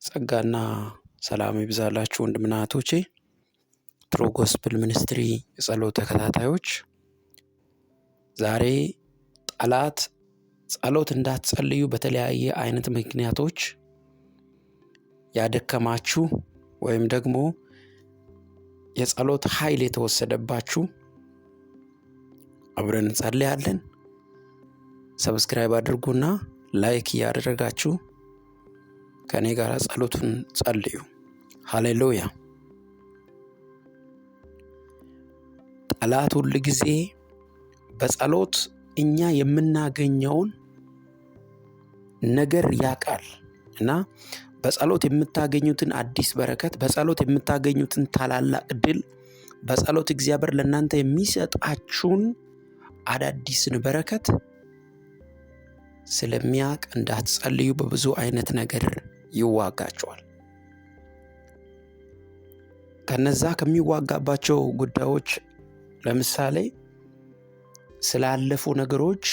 ጸጋና ሰላም ይብዛላችሁ ወንድምና እህቶቼ። ትሩ ጎስፕል ሚኒስትሪ የጸሎት ተከታታዮች፣ ዛሬ ጠላት ጸሎት እንዳትጸልዩ በተለያየ አይነት ምክንያቶች ያደከማችሁ ወይም ደግሞ የጸሎት ኃይል የተወሰደባችሁ አብረን እንጸልያለን። ሰብስክራይብ አድርጉና ላይክ ያደረጋችሁ ከኔ ጋር ጸሎቱን ጸልዩ። ሃሌሉያ። ጠላት ሁሉ ጊዜ በጸሎት እኛ የምናገኘውን ነገር ያውቃል እና በጸሎት የምታገኙትን አዲስ በረከት፣ በጸሎት የምታገኙትን ታላላቅ ድል፣ በጸሎት እግዚአብሔር ለእናንተ የሚሰጣችሁን አዳዲስን በረከት ስለሚያውቅ እንዳትጸልዩ በብዙ አይነት ነገር ይዋጋቸዋል። ከነዛ ከሚዋጋባቸው ጉዳዮች ለምሳሌ ስላለፉ ነገሮች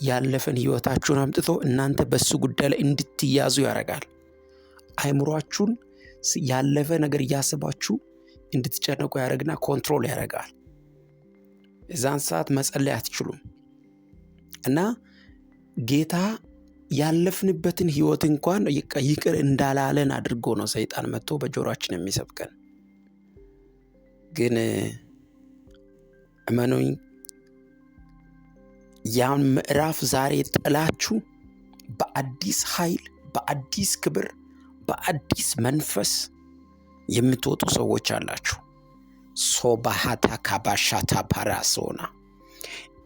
ያለፈን ህይወታችሁን አምጥቶ እናንተ በሱ ጉዳይ ላይ እንድትያዙ ያደርጋል። አይምሯችሁን ያለፈ ነገር እያሰባችሁ እንድትጨነቁ ያደርግና ኮንትሮል ያደርጋል። እዛን ሰዓት መጸለይ አትችሉም እና ጌታ ያለፍንበትን ህይወት እንኳን ይቅር እንዳላለን አድርጎ ነው ሰይጣን መጥቶ በጆሮአችን የሚሰብከን። ግን እመኑኝ፣ ያን ምዕራፍ ዛሬ ጥላችሁ በአዲስ ኃይል፣ በአዲስ ክብር፣ በአዲስ መንፈስ የምትወጡ ሰዎች አላችሁ። ሶባሃታ ካባሻታ ፓራሶና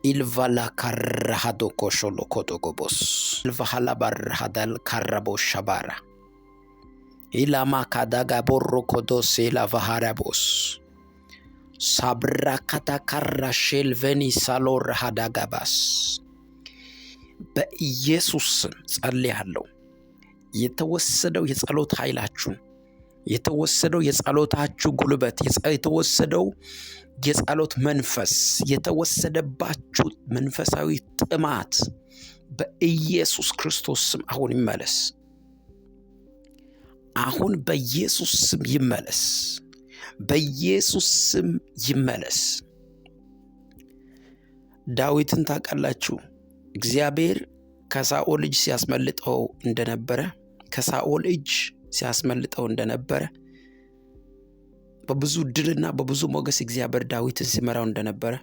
ኢልቫላ ካራሃዶ ኮሾሎ ኮቶጎቦስ ኢልቫሃላ ባራሃዳል ካራቦ ሻባራ ኢላማ ካዳጋ ቦሮ ኮዶስ ኢላቫሃራቦስ ሳብራ ካታካራ ሼልቬኒ ሳሎር ሃዳጋባስ። በኢየሱስ ስም ጸልያለሁ። የተወሰደው የጸሎት ኃይላችሁን፣ የተወሰደው የጸሎታችሁ ጉልበት፣ የተወሰደው የጸሎት መንፈስ፣ የተወሰደባችሁ መንፈሳዊ ጥማት በኢየሱስ ክርስቶስ ስም አሁን ይመለስ። አሁን በኢየሱስ ስም ይመለስ። በኢየሱስ ስም ይመለስ። ዳዊትን ታውቃላችሁ። እግዚአብሔር ከሳኦል እጅ ሲያስመልጠው እንደነበረ በብዙ ድልና በብዙ ሞገስ እግዚአብሔር ዳዊትን ሲመራው እንደነበረ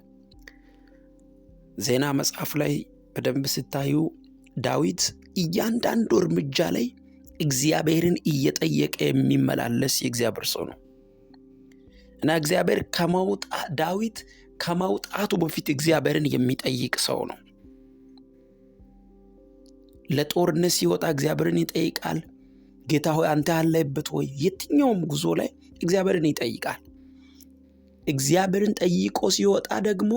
ዜና መጽሐፍ ላይ በደንብ ስታዩ ዳዊት እያንዳንዱ እርምጃ ላይ እግዚአብሔርን እየጠየቀ የሚመላለስ የእግዚአብሔር ሰው ነው እና እግዚአብሔር ዳዊት ከመውጣቱ በፊት እግዚአብሔርን የሚጠይቅ ሰው ነው። ለጦርነት ሲወጣ እግዚአብሔርን ይጠይቃል። ጌታ ሆይ አንተ አለህበት ወይ? የትኛውም ጉዞ ላይ እግዚአብሔርን ይጠይቃል። እግዚአብሔርን ጠይቆ ሲወጣ ደግሞ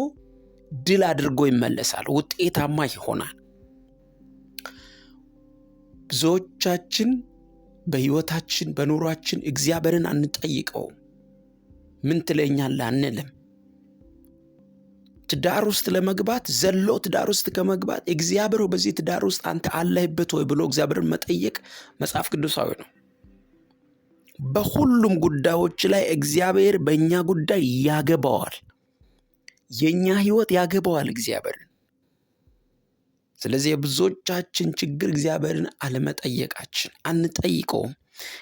ድል አድርጎ ይመለሳል፣ ውጤታማ ይሆናል። ብዙዎቻችን በህይወታችን በኑሯችን እግዚአብሔርን አንጠይቀው። ምን ትለኛለህ አንልም። ትዳር ውስጥ ለመግባት ዘሎ ትዳር ውስጥ ከመግባት እግዚአብሔር በዚህ ትዳር ውስጥ አንተ አለህበት ወይ ብሎ እግዚአብሔርን መጠየቅ መጽሐፍ ቅዱሳዊ ነው። በሁሉም ጉዳዮች ላይ እግዚአብሔር በእኛ ጉዳይ ያገባዋል። የኛ ህይወት ያገባዋል እግዚአብሔርን። ስለዚህ የብዙዎቻችን ችግር እግዚአብሔርን አለመጠየቃችን። አንጠይቀውም።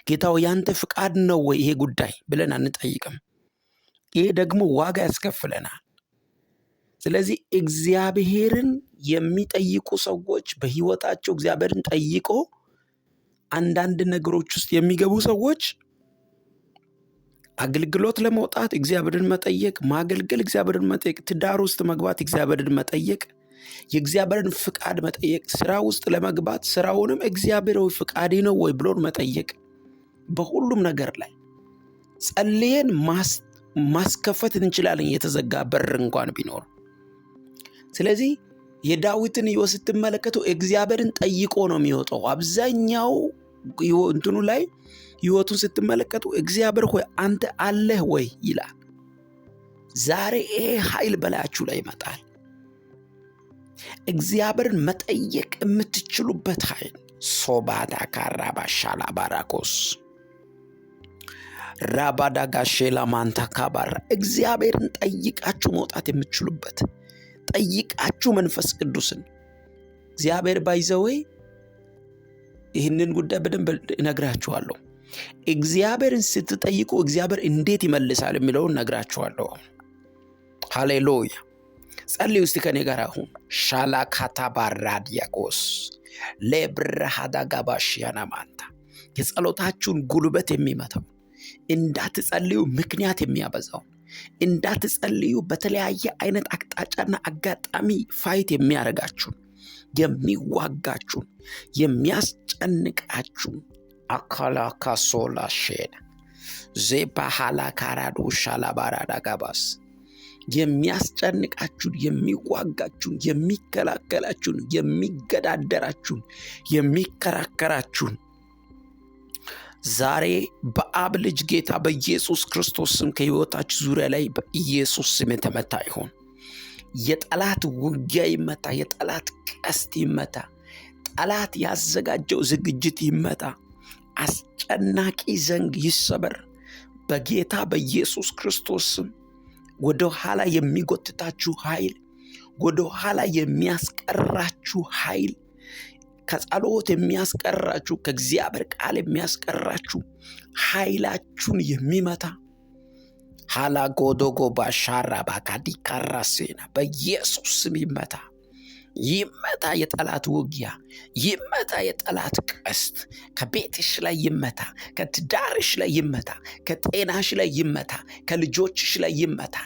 ጌታው ያንተ ፍቃድ ነው ወይ ይሄ ጉዳይ ብለን አንጠይቅም። ይሄ ደግሞ ዋጋ ያስከፍለናል። ስለዚህ እግዚአብሔርን የሚጠይቁ ሰዎች በህይወታቸው እግዚአብሔርን ጠይቆ አንዳንድ ነገሮች ውስጥ የሚገቡ ሰዎች አገልግሎት ለመውጣት እግዚአብሔርን መጠየቅ፣ ማገልገል እግዚአብሔርን መጠየቅ፣ ትዳር ውስጥ መግባት እግዚአብሔርን መጠየቅ፣ የእግዚአብሔርን ፍቃድ መጠየቅ፣ ስራ ውስጥ ለመግባት ስራውንም እግዚአብሔር ሆይ ፍቃዴ ነው ወይ ብሎን መጠየቅ፣ በሁሉም ነገር ላይ ጸልየን ማስከፈት እንችላለን የተዘጋ በር እንኳን ቢኖር። ስለዚህ የዳዊትን ህይወት ስትመለከቱ እግዚአብሔርን ጠይቆ ነው የሚወጣው። አብዛኛው እንትኑ ላይ ህይወቱን ስትመለከቱ እግዚአብሔር ሆይ አንተ አለህ ወይ ይላል። ዛሬ ይሄ ኃይል በላያችሁ ላይ ይመጣል። እግዚአብሔርን መጠየቅ የምትችሉበት ኃይል፣ ሶባዳ ካራባሻላ ባራኮስ ራባዳጋሼላ ማንታ ካባራ እግዚአብሔርን ጠይቃችሁ መውጣት የምትችሉበት ጠይቃችሁ መንፈስ ቅዱስን እግዚአብሔር ባይዘወይ ይህንን ጉዳይ በደንብ እነግራችኋለሁ። እግዚአብሔርን ስትጠይቁ እግዚአብሔር እንዴት ይመልሳል የሚለውን እነግራችኋለሁ። ሃሌሉያ። ጸልዩ እስቲ ከኔ ጋር አሁን ሻላካታ ባራዲያቆስ ለብራሃዳጋባሽያና ማንታ የጸሎታችሁን ጉልበት የሚመታው እንዳትጸልዩ ምክንያት የሚያበዛው እንዳትጸልዩ በተለያየ አይነት አቅጣጫና አጋጣሚ ፋይት የሚያረጋችሁ የሚዋጋችሁ የሚያስጨንቃችሁ አካላካሶላ ሼና ዜባሃላ ካራዶ ሻላባራዳጋባስ የሚያስጨንቃችሁን የሚዋጋችሁን የሚከላከላችሁን የሚገዳደራችሁን የሚከራከራችሁን ዛሬ በአብ ልጅ ጌታ በኢየሱስ ክርስቶስ ስም ከሕይወታችሁ ዙሪያ ላይ በኢየሱስ ስም የተመታ ይሁን። የጠላት ውጊያ ይመታ፣ የጠላት ቀስት ይመታ፣ ጠላት ያዘጋጀው ዝግጅት ይመታ፣ አስጨናቂ ዘንግ ይሰበር በጌታ በኢየሱስ ክርስቶስ ስም። ወደ ኋላ የሚጎትታችሁ ኃይል፣ ወደ ኋላ የሚያስቀራችሁ ኃይል፣ ከጸሎት የሚያስቀራችሁ ከእግዚአብሔር ቃል የሚያስቀራችሁ ኃይላችሁን የሚመታ ሐላ ጎዶጎ ባሻራ ባካዲ ካራሴና በኢየሱስ ስም ይመታ። ይመታ የጠላት ውጊያ፣ ይመታ የጠላት ቀስት። ከቤትሽ ላይ ይመታ፣ ከትዳርሽ ላይ ይመታ፣ ከጤናሽ ላይ ይመታ፣ ከልጆችሽ ላይ ይመታ።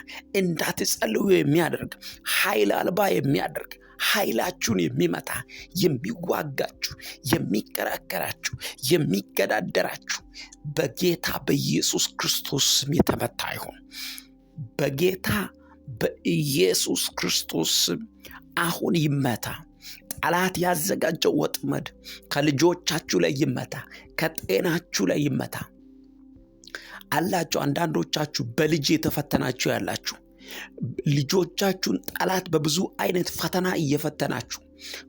እንዳትጸልዩ የሚያደርግ ኃይል አልባ የሚያደርግ ኃይላችሁን የሚመታ የሚዋጋችሁ የሚከራከራችሁ የሚገዳደራችሁ በጌታ በኢየሱስ ክርስቶስ ስም የተመታ ይሁን። በጌታ በኢየሱስ ክርስቶስ ስም አሁን ይመታ። ጠላት ያዘጋጀው ወጥመድ ከልጆቻችሁ ላይ ይመታ፣ ከጤናችሁ ላይ ይመታ። አላችሁ አንዳንዶቻችሁ በልጅ የተፈተናችሁ ያላችሁ ልጆቻችሁን ጠላት በብዙ አይነት ፈተና እየፈተናችሁ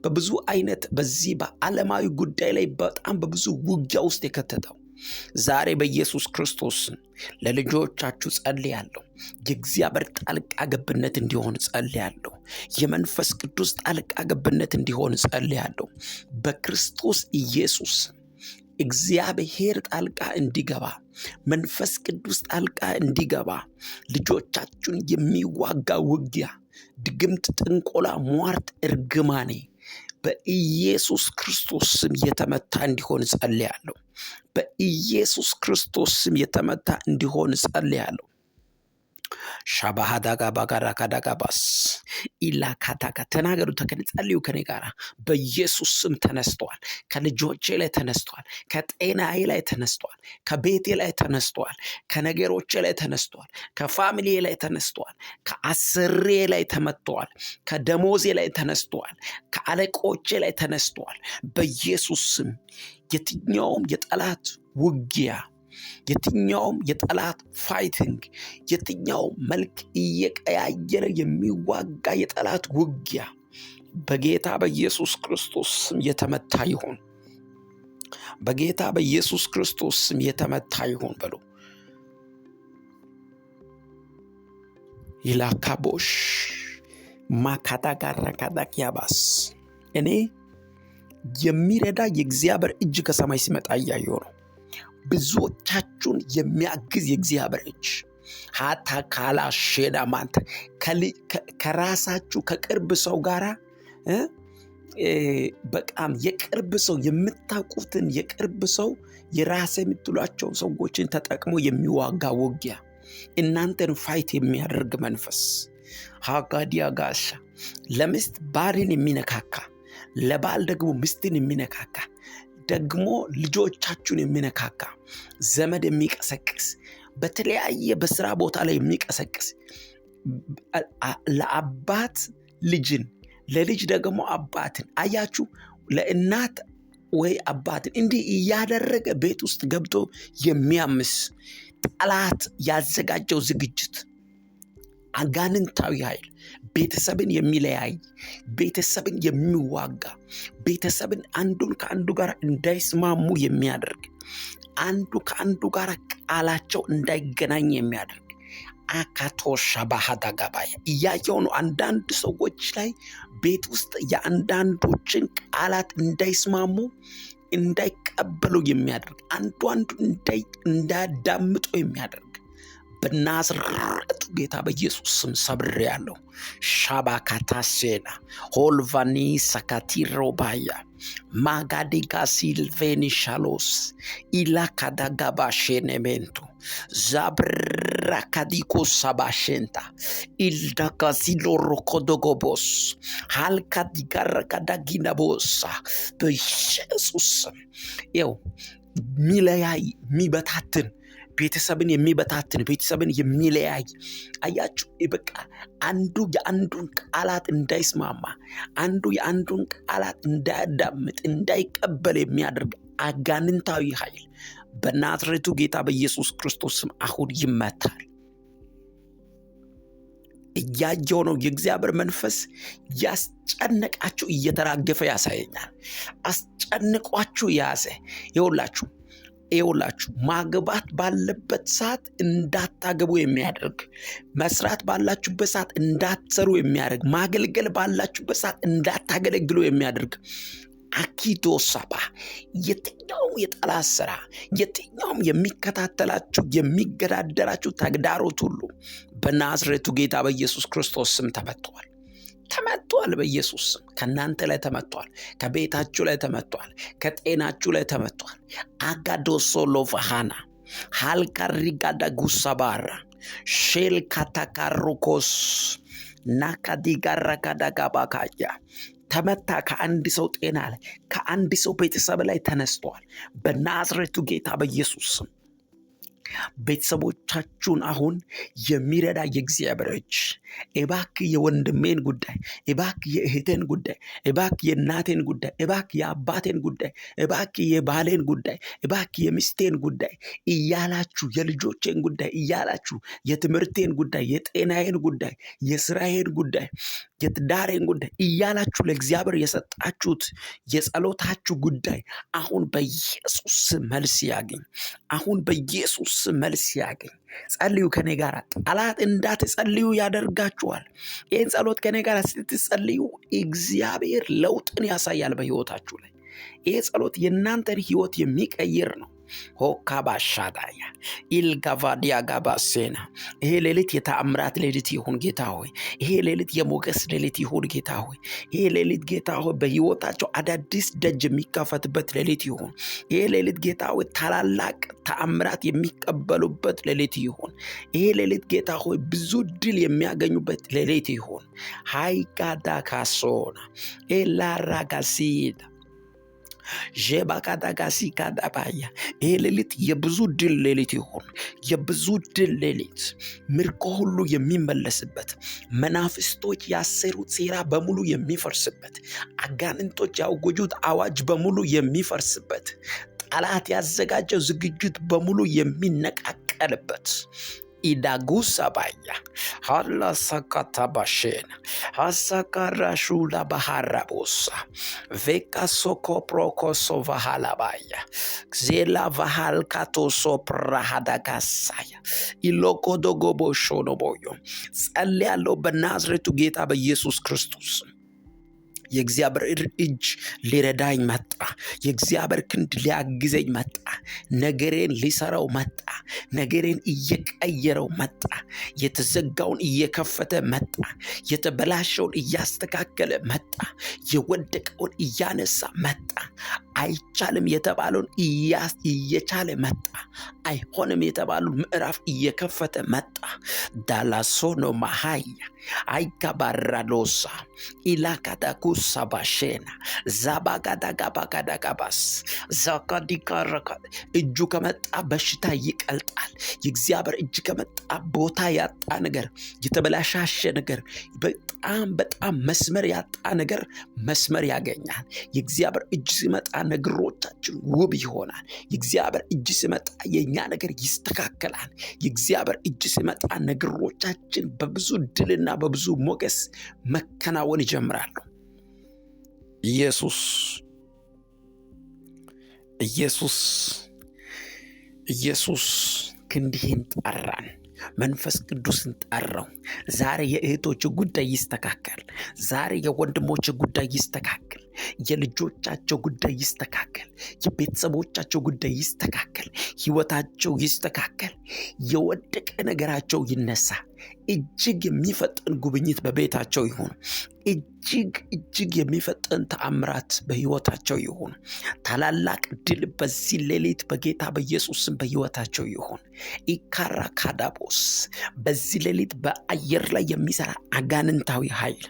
በብዙ አይነት በዚህ በዓለማዊ ጉዳይ ላይ በጣም በብዙ ውጊያ ውስጥ የከተተው ዛሬ በኢየሱስ ክርስቶስ ለልጆቻችሁ ጸልያለሁ። የእግዚአብሔር ጣልቃ ገብነት እንዲሆን ጸልያለሁ። የመንፈስ ቅዱስ ጣልቃ ገብነት እንዲሆን ጸልያለሁ። በክርስቶስ ኢየሱስ እግዚአብሔር ጣልቃ እንዲገባ መንፈስ ቅዱስ ጣልቃ እንዲገባ ልጆቻችሁን የሚዋጋ ውጊያ፣ ድግምት፣ ጥንቆላ፣ ሟርት፣ እርግማኔ በኢየሱስ ክርስቶስ ስም የተመታ እንዲሆን ጸልያለሁ። በኢየሱስ ክርስቶስ ስም የተመታ እንዲሆን ጸልያለሁ። ሻባሃዳጋ ባጋራካዳጋባስ ኢላካታካ ተናገሩ፣ ጸልዩ ከኔ ጋር። በኢየሱስ ስም ተነስተዋል። ከልጆቼ ላይ ተነስተዋል። ከጤናዬ ላይ ተነስተዋል። ከቤቴ ላይ ተነስተዋል። ከነገሮቼ ላይ ተነስተዋል። ከፋሚሊ ላይ ተነስተዋል። ከአስሬ ላይ ተመተዋል። ከደሞዜ ላይ ተነስተዋል። ከአለቆቼ ላይ ተነስተዋል። በኢየሱስ ስም የትኛውም የጠላት ውጊያ፣ የትኛውም የጠላት ፋይቲንግ፣ የትኛው መልክ እየቀያየረ የሚዋጋ የጠላት ውጊያ በጌታ በኢየሱስ ክርስቶስ ስም የተመታ ይሁን። በጌታ በኢየሱስ ክርስቶስ ስም የተመታ ይሁን በሉ። ይላካቦሽ ማካዳጋራካዳኪያባስ እኔ የሚረዳ የእግዚአብሔር እጅ ከሰማይ ሲመጣ እያየሁ ነው። ብዙዎቻችሁን የሚያግዝ የእግዚአብሔር እጅ ሃታ ካላ ሼዳ ማንተ ከራሳችሁ ከቅርብ ሰው ጋራ በጣም የቅርብ ሰው የምታውቁትን የቅርብ ሰው የራስ የምትሏቸውን ሰዎችን ተጠቅሞ የሚዋጋ ውጊያ፣ እናንተን ፋይት የሚያደርግ መንፈስ ሃጋዲያ ጋሻ ለሚስት ባልን የሚነካካ፣ ለባል ደግሞ ሚስትን የሚነካካ፣ ደግሞ ልጆቻችሁን የሚነካካ፣ ዘመድ የሚቀሰቅስ፣ በተለያየ በስራ ቦታ ላይ የሚቀሰቅስ፣ ለአባት ልጅን ለልጅ ደግሞ አባትን፣ አያችሁ፣ ለእናት ወይ አባትን እንዲህ እያደረገ ቤት ውስጥ ገብቶ የሚያምስ ጠላት ያዘጋጀው ዝግጅት፣ አጋንንታዊ ኃይል ቤተሰብን የሚለያይ፣ ቤተሰብን የሚዋጋ፣ ቤተሰብን አንዱን ከአንዱ ጋር እንዳይስማሙ የሚያደርግ፣ አንዱ ከአንዱ ጋር ቃላቸው እንዳይገናኝ የሚያደርግ አካቶሻ ባህዳጋባያ እያየው ነው። አንዳንድ ሰዎች ላይ ቤት ውስጥ የአንዳንዶችን ቃላት እንዳይስማሙ እንዳይቀበሉ የሚያደርግ፣ አንዱ እንዳያዳምጡ የሚያደርግ በናዝሬቱ ጌታ በኢየሱስ ስም ሰብሬያለሁ። ሻባካታሴና ሆልቫኒ ሳካቲሮባያ ማጋዲጋ ሲልቬኒ ሻሎስ ኢላካዳጋባሼኔሜንቱ ዛብራካዲኮ ሳባሼንታ ኢልዳጋዚሎሮኮዶጎቦስ ሃልካዲጋረካዳጊናቦሳ በኢየሱስ ስም ይው ሚለያይ ሚበታትን ቤተሰብን የሚበታትን ቤተሰብን የሚለያይ አያችሁ። በቃ አንዱ የአንዱን ቃላት እንዳይስማማ፣ አንዱ የአንዱን ቃላት እንዳያዳምጥ እንዳይቀበል የሚያደርግ አጋንንታዊ ኃይል በናዝሬቱ ጌታ በኢየሱስ ክርስቶስ ስም አሁን ይመታል። እያየው ነው። የእግዚአብሔር መንፈስ ያስጨነቃችሁ እየተራገፈ ያሳየኛል። አስጨንቋችሁ ያዘ። ይኸውላችሁ ማግባት ባለበት ሰዓት እንዳታገቡ የሚያደርግ፣ መስራት ባላችሁበት ሰዓት እንዳትሰሩ የሚያደርግ፣ ማገልገል ባላችሁበት ሰዓት እንዳታገለግሉ የሚያደርግ አኪዶ ሳባ የትኛውም የጠላት ስራ፣ የትኛውም የሚከታተላችሁ የሚገዳደራችሁ ተግዳሮት ሁሉ በናዝሬቱ ጌታ በኢየሱስ ክርስቶስ ስም ተመቷል። በኢየሱስ ስም ከእናንተ ላይ ተመቷል። ከቤታችሁ ላይ ተመቷል። ከጤናችሁ ላይ ተመቷል። አጋዶሶ ሎቫሃና ሃልካሪጋዳ ጉሳባራ ሼል ካታካሩኮስ ናካዲጋራጋዳጋባካያ ተመታ። ከአንድ ሰው ጤና ላይ ከአንድ ሰው ቤተሰብ ላይ ተነስተዋል በናዝሬቱ ጌታ በኢየሱስ ስም። ቤተሰቦቻችሁን አሁን የሚረዳ የእግዚአብሔር እጅ እባክህ የወንድሜን ጉዳይ፣ እባክህ የእህቴን ጉዳይ፣ እባክህ የእናቴን ጉዳይ፣ እባክህ የአባቴን ጉዳይ፣ እባክህ የባሌን ጉዳይ፣ እባክህ የሚስቴን ጉዳይ እያላችሁ የልጆቼን ጉዳይ እያላችሁ የትምህርቴን ጉዳይ፣ የጤናዬን ጉዳይ፣ የስራዬን ጉዳይ፣ የትዳሬን ጉዳይ እያላችሁ ለእግዚአብሔር የሰጣችሁት የጸሎታችሁ ጉዳይ አሁን በኢየሱስ መልስ ያገኝ። አሁን በኢየሱስ መልስ ያገኝ። ጸልዩ ከኔ ጋር። ጠላት እንዳትጸልዩ ያደርጋችኋል። ይህን ጸሎት ከኔ ጋር ስትጸልዩ እግዚአብሔር ለውጥን ያሳያል በሕይወታችሁ ላይ። ይህ ጸሎት የእናንተን ሕይወት የሚቀይር ነው። ሆካባሻዳያ ኢልጋቫዲያ ጋባሴና ይሄ ሌሊት የተአምራት ሌሊት ይሁን ጌታ ሆይ። ይሄ ሌሊት የሞገስ ሌሊት ይሁን ጌታ ሆይ። ይሄ ሌሊት ጌታ ሆይ በሕይወታቸው አዳዲስ ደጅ የሚከፈትበት ሌሊት ይሁን። ይሄ ሌሊት ጌታ ሆይ ታላላቅ ተአምራት የሚቀበሉበት ሌሊት ይሁን። ይሄ ሌሊት ጌታ ሆይ ብዙ ድል የሚያገኙበት ሌሊት ይሁን። ሃይጋዳ ካሶና ኤላራጋሲዳ ዤባካዳጋሲ ካዳባያ ይሄ ሌሊት የብዙ ድል ሌሊት ይሁን። የብዙ ድል ሌሊት፣ ምርኮ ሁሉ የሚመለስበት፣ መናፍስቶች ያሰሩት ሴራ በሙሉ የሚፈርስበት፣ አጋንንቶች ያወጁት አዋጅ በሙሉ የሚፈርስበት፣ ጠላት ያዘጋጀው ዝግጅት በሙሉ የሚነቃቀልበት ኢዳጉሳ ባያ ሀላ ሳካታ ባሼና ሀሳካራሹ ላባሃራቦሳ ቬካ ሶኮ ፕሮኮሶ ቫሃላ ባያ ዜላ ቫሃል ካቶሶ ፕራሃዳጋሳያ ኢሎኮዶጎቦሾ ኖቦዮ ጸልያለሁ በናዝሬቱ ጌታ በኢየሱስ ክርስቶስ። የእግዚአብሔር እጅ ሊረዳኝ መጣ። የእግዚአብሔር ክንድ ሊያግዘኝ መጣ። ነገሬን ሊሰራው መጣ። ነገሬን እየቀየረው መጣ። የተዘጋውን እየከፈተ መጣ። የተበላሸውን እያስተካከለ መጣ። የወደቀውን እያነሳ መጣ። አይቻልም የተባለውን እየቻለ መጣ። አይሆንም የተባለውን ምዕራፍ እየከፈተ መጣ። ዳላሶኖ ማሃያ አይጋባራሎሳ ኢላካዳኩሳ ባሼና ዛባጋዳጋባጋዳጋባስ ዛካዲካረካ እጁ ከመጣ በሽታ ይቀልጣል። የእግዚአብሔር እጅ ከመጣ ቦታ ያጣ ነገር፣ የተበላሻሸ ነገር፣ በጣም መስመር ያጣ ነገር መስመር ያገኛል። የእግዚአብሔር እጅ ሲመጣ ነገሮቻችን ውብ ይሆናል። የእግዚአብሔር እጅ ሲመጣ የእኛ የኛ ነገር ይስተካከላል። የእግዚአብሔር እጅ ሲመጣ ነገሮቻችን በብዙ ድልና በብዙ ሞገስ መከናወን ይጀምራሉ። ኢየሱስ ኢየሱስ ኢየሱስ ክንድህን ጠራን። መንፈስ ቅዱስን ጠራው። ዛሬ የእህቶች ጉዳይ ይስተካከል። ዛሬ የወንድሞች ጉዳይ ይስተካከል። የልጆቻቸው ጉዳይ ይስተካከል። የቤተሰቦቻቸው ጉዳይ ይስተካከል። ሕይወታቸው ይስተካከል። የወደቀ ነገራቸው ይነሳ። እጅግ የሚፈጥን ጉብኝት በቤታቸው ይሁን። እጅግ የሚፈጥን ተአምራት በሕይወታቸው ይሁን። ታላላቅ ድል በዚህ ሌሊት በጌታ በኢየሱስ ስም በሕይወታቸው ይሁን። ኢካራ ካዳቦስ በዚህ ሌሊት በአየር ላይ የሚሰራ አጋንንታዊ ኃይል፣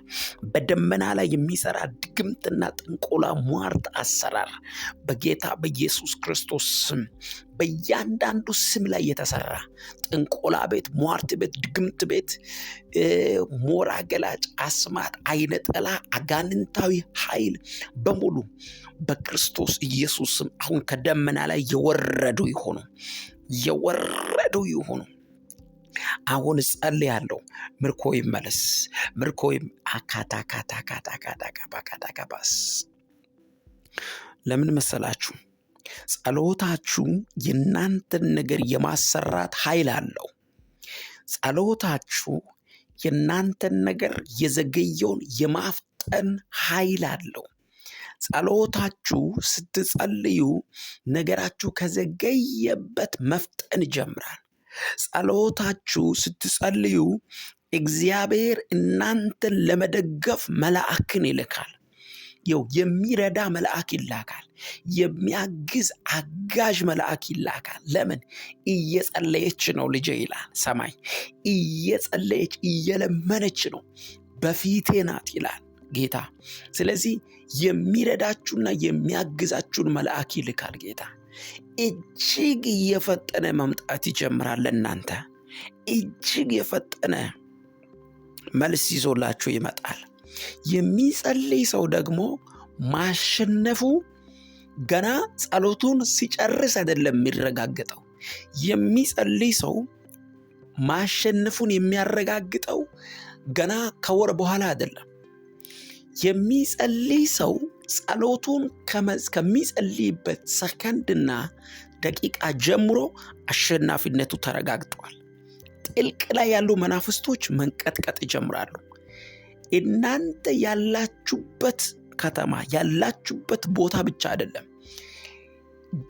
በደመና ላይ የሚሰራ ድግምትና ጥንቆላ ሟርት አሰራር በጌታ በኢየሱስ ክርስቶስ ስም በእያንዳንዱ ስም ላይ የተሰራ ጥንቆላ ቤት፣ ሟርት ቤት፣ ድግምት ቤት፣ ሞራ ገላጭ፣ አስማት፣ አይነ ጠላ፣ አጋንንታዊ ኃይል በሙሉ በክርስቶስ ኢየሱስ ስም አሁን ከደመና ላይ የወረዱ ይሆኑ። አሁን ጸልያለሁ። ምርኮ ይመለስ። አካታካታካታካታካባስ ለምን መሰላችሁ? ጸሎታችሁ የእናንተን ነገር የማሰራት ኃይል አለው። ጸሎታችሁ የእናንተን ነገር የዘገየውን የማፍጠን ኃይል አለው። ጸሎታችሁ ስትጸልዩ ነገራችሁ ከዘገየበት መፍጠን ይጀምራል። ጸሎታችሁ ስትጸልዩ እግዚአብሔር እናንተን ለመደገፍ መልአክን ይልካል። የሚረዳ መልአክ ይላካል። የሚያግዝ አጋዥ መልአክ ይላካል። ለምን? እየጸለየች ነው ልጄ ይላል ሰማይ። እየጸለየች እየለመነች ነው፣ በፊቴ ናት ይላል ጌታ። ስለዚህ የሚረዳችሁና የሚያግዛችሁን መልአክ ይልካል ጌታ። እጅግ እየፈጠነ መምጣት ይጀምራል። ለእናንተ እጅግ የፈጠነ መልስ ይዞላችሁ ይመጣል። የሚጸልይ ሰው ደግሞ ማሸነፉ ገና ጸሎቱን ሲጨርስ አይደለም የሚረጋግጠው። የሚጸልይ ሰው ማሸነፉን የሚያረጋግጠው ገና ከወር በኋላ አይደለም። የሚጸልይ ሰው ጸሎቱን ከሚጸልይበት ሰከንድና ደቂቃ ጀምሮ አሸናፊነቱ ተረጋግጧል። ጥልቅ ላይ ያሉ መናፍስቶች መንቀጥቀጥ ይጀምራሉ። እናንተ ያላችሁበት ከተማ ያላችሁበት ቦታ ብቻ አይደለም፣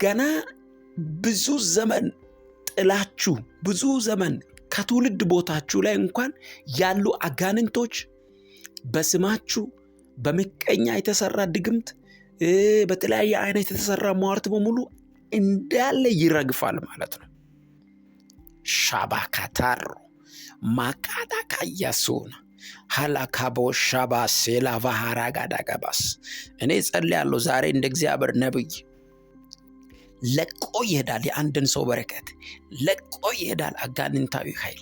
ገና ብዙ ዘመን ጥላችሁ ብዙ ዘመን ከትውልድ ቦታችሁ ላይ እንኳን ያሉ አጋንንቶች በስማችሁ በምቀኛ የተሰራ ድግምት፣ በተለያየ አይነት የተሰራ ሟርት በሙሉ እንዳለ ይረግፋል ማለት ነው። ሻባካታሮ ማካዳካያሱን ሃላካቦ ሻባስ ላቫሃራጋዳጋባስ እኔ ጸልያለሁ ዛሬ እንደ እግዚአብሔር ነብይ ለቆ ይሄዳል። የአንድን ሰው በረከት ለቆ ይሄዳል። አጋንንታዊ ኃይል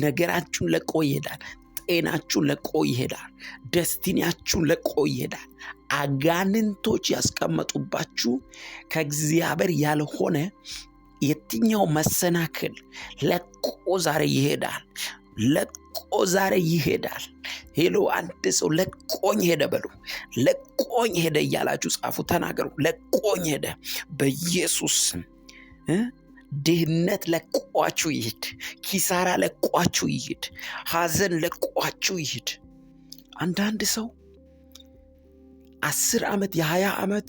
ነገራችሁን ለቆ ይሄዳል። ጤናችሁን ለቆ ይሄዳል። ደስቲኒያችሁን ለቆ ይሄዳል። አጋንንቶች ያስቀመጡባችሁ ከእግዚአብሔር ያልሆነ የትኛው መሰናክል ለቆ ዛሬ ይሄዳል። ለቆ ዛሬ ይሄዳል። ሄሎ አንድ ሰው ለቆኝ ሄደ በሉ። ለቆኝ ሄደ እያላችሁ ጻፉ፣ ተናገሩ። ለቆኝ ሄደ በኢየሱስ ስም። ድህነት ለቋችሁ ይሄድ። ኪሳራ ለቋችሁ ይሄድ። ሐዘን ለቋችሁ ይሄድ። አንዳንድ ሰው 10 ዓመት የ20 ዓመት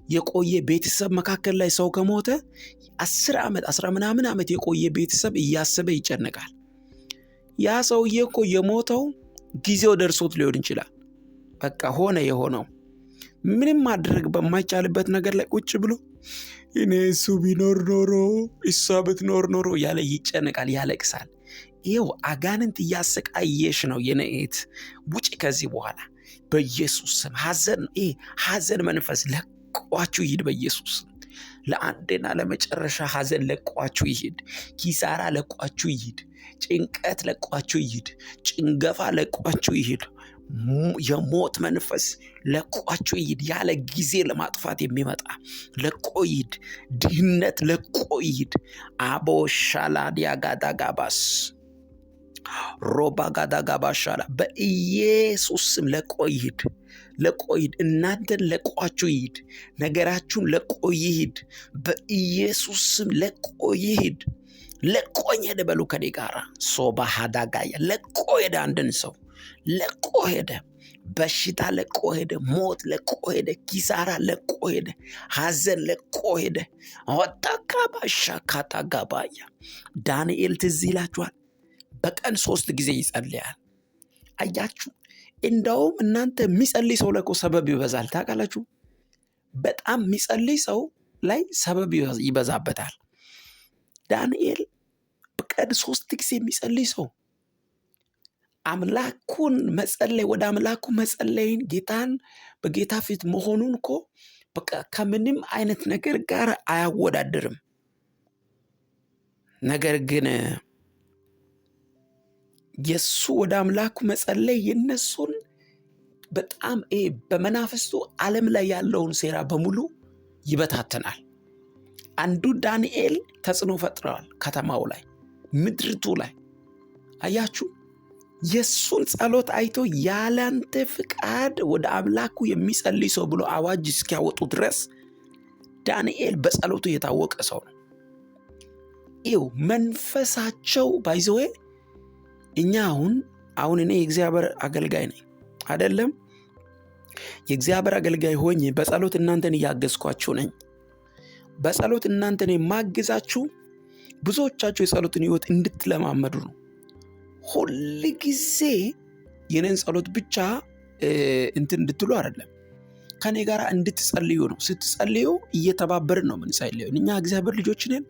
የቆየ ቤተሰብ መካከል ላይ ሰው ከሞተ 10 ዓመት 10 ምናምን ዓመት የቆየ ቤተሰብ እያሰበ ይጨነቃል። ያ ሰውዬ እኮ የሞተው ጊዜው ደርሶት ሊሆን ይችላል። በቃ ሆነ የሆነው ምንም ማድረግ በማይቻልበት ነገር ላይ ቁጭ ብሎ እኔ እሱ ቢኖር ኖሮ እሷ ብትኖር ኖሮ ያለ ይጨነቃል፣ ያለቅሳል። ይኸው አጋንንት እያሰቃየሽ ነው የነኤት ውጭ ከዚህ በኋላ በኢየሱስ ስም። ሐዘን መንፈስ ለቋችሁ ይሂድ በኢየሱስ ስም። ለአንዴና ለመጨረሻ ሐዘን ለቋችሁ ይሂድ። ኪሳራ ለቋችሁ ይሂድ። ጭንቀት ለቋችሁ ይሂድ። ጭንገፋ ለቋችሁ ይሂድ የሞት መንፈስ ለቋችሁ ይሂድ። ያለ ጊዜ ለማጥፋት የሚመጣ ለቆ ይሂድ። ድህነት ለቆ ይሂድ። አቦ ሻላዲያ ጋዳጋባስ ሮባ ጋዳጋባሻላ በኢየሱስ ስም ለቆ ይሂድ። ለቆ ይሂድ። እናንተን ለቋችሁ ይሂድ። ነገራችሁን ለቆ ይሂድ። በኢየሱስ ስም ለቆ ይሂድ። ለቆኝ ሄደ በሉ ከኔ ጋራ ሶባ ሃዳጋያ ለቆ ሄደ። አንድን ሰው ለቆ ሄደ። በሽታ ለቆ ሄደ። ሞት ለቆ ሄደ። ኪሳራ ለቆ ሄደ። ሐዘን ለቆ ሄደ። ወጣካባሻ ካታጋባያ ዳንኤል ትዝ ይላችኋል። በቀን 3 ጊዜ ይጸልያል። አያችሁ፣ እንደውም እናንተ የሚጸልይ ሰው ላይ እኮ ሰበብ ይበዛል። ታውቃላችሁ፣ በጣም የሚጸልይ ሰው ላይ ሰበብ ይበዛበታል። ዳንኤል በቀን 3 ጊዜ የሚጸልይ ሰው አምላኩን መጸለይ ወደ አምላኩ መጸለይን ጌታን በጌታ ፊት መሆኑን እኮ በቃ ከምንም አይነት ነገር ጋር አያወዳድርም። ነገር ግን የሱ ወደ አምላኩ መጸለይ የነሱን በጣም በመናፍስቱ ዓለም ላይ ያለውን ሴራ በሙሉ ይበታተናል። አንዱ ዳንኤል ተጽዕኖ ፈጥረዋል ከተማው ላይ፣ ምድርቱ ላይ። አያችሁ፣ የሱን ጸሎት አይቶ ያላንተ ፍቃድ ወደ አምላኩ የሚጸልይ ሰው ብሎ አዋጅ እስኪያወጡ ድረስ ዳንኤል በጸሎቱ የታወቀ ሰው ነው። ይው መንፈሳቸው ባይዘዌ እኛ አሁን እኔ የእግዚአብሔር አገልጋይ ነኝ አይደለም? የእግዚአብሔር አገልጋይ ሆኜ በጸሎት እናንተን እያገዝኳችሁ ነኝ። በጸሎት እናንተን የማግዛችሁ ብዙዎቻችሁ የጸሎትን ሕይወት እንድትለማመዱ ነው። ሁል ጊዜ የኔን ጸሎት ብቻ እንድትሉ አይደለም፣ ከኔ ጋር እንድትጸልዩ ነው። ስትጸልዩ እየተባበርን ነው የምንጸልየው። እኛ እግዚአብሔር ልጆች ነን፣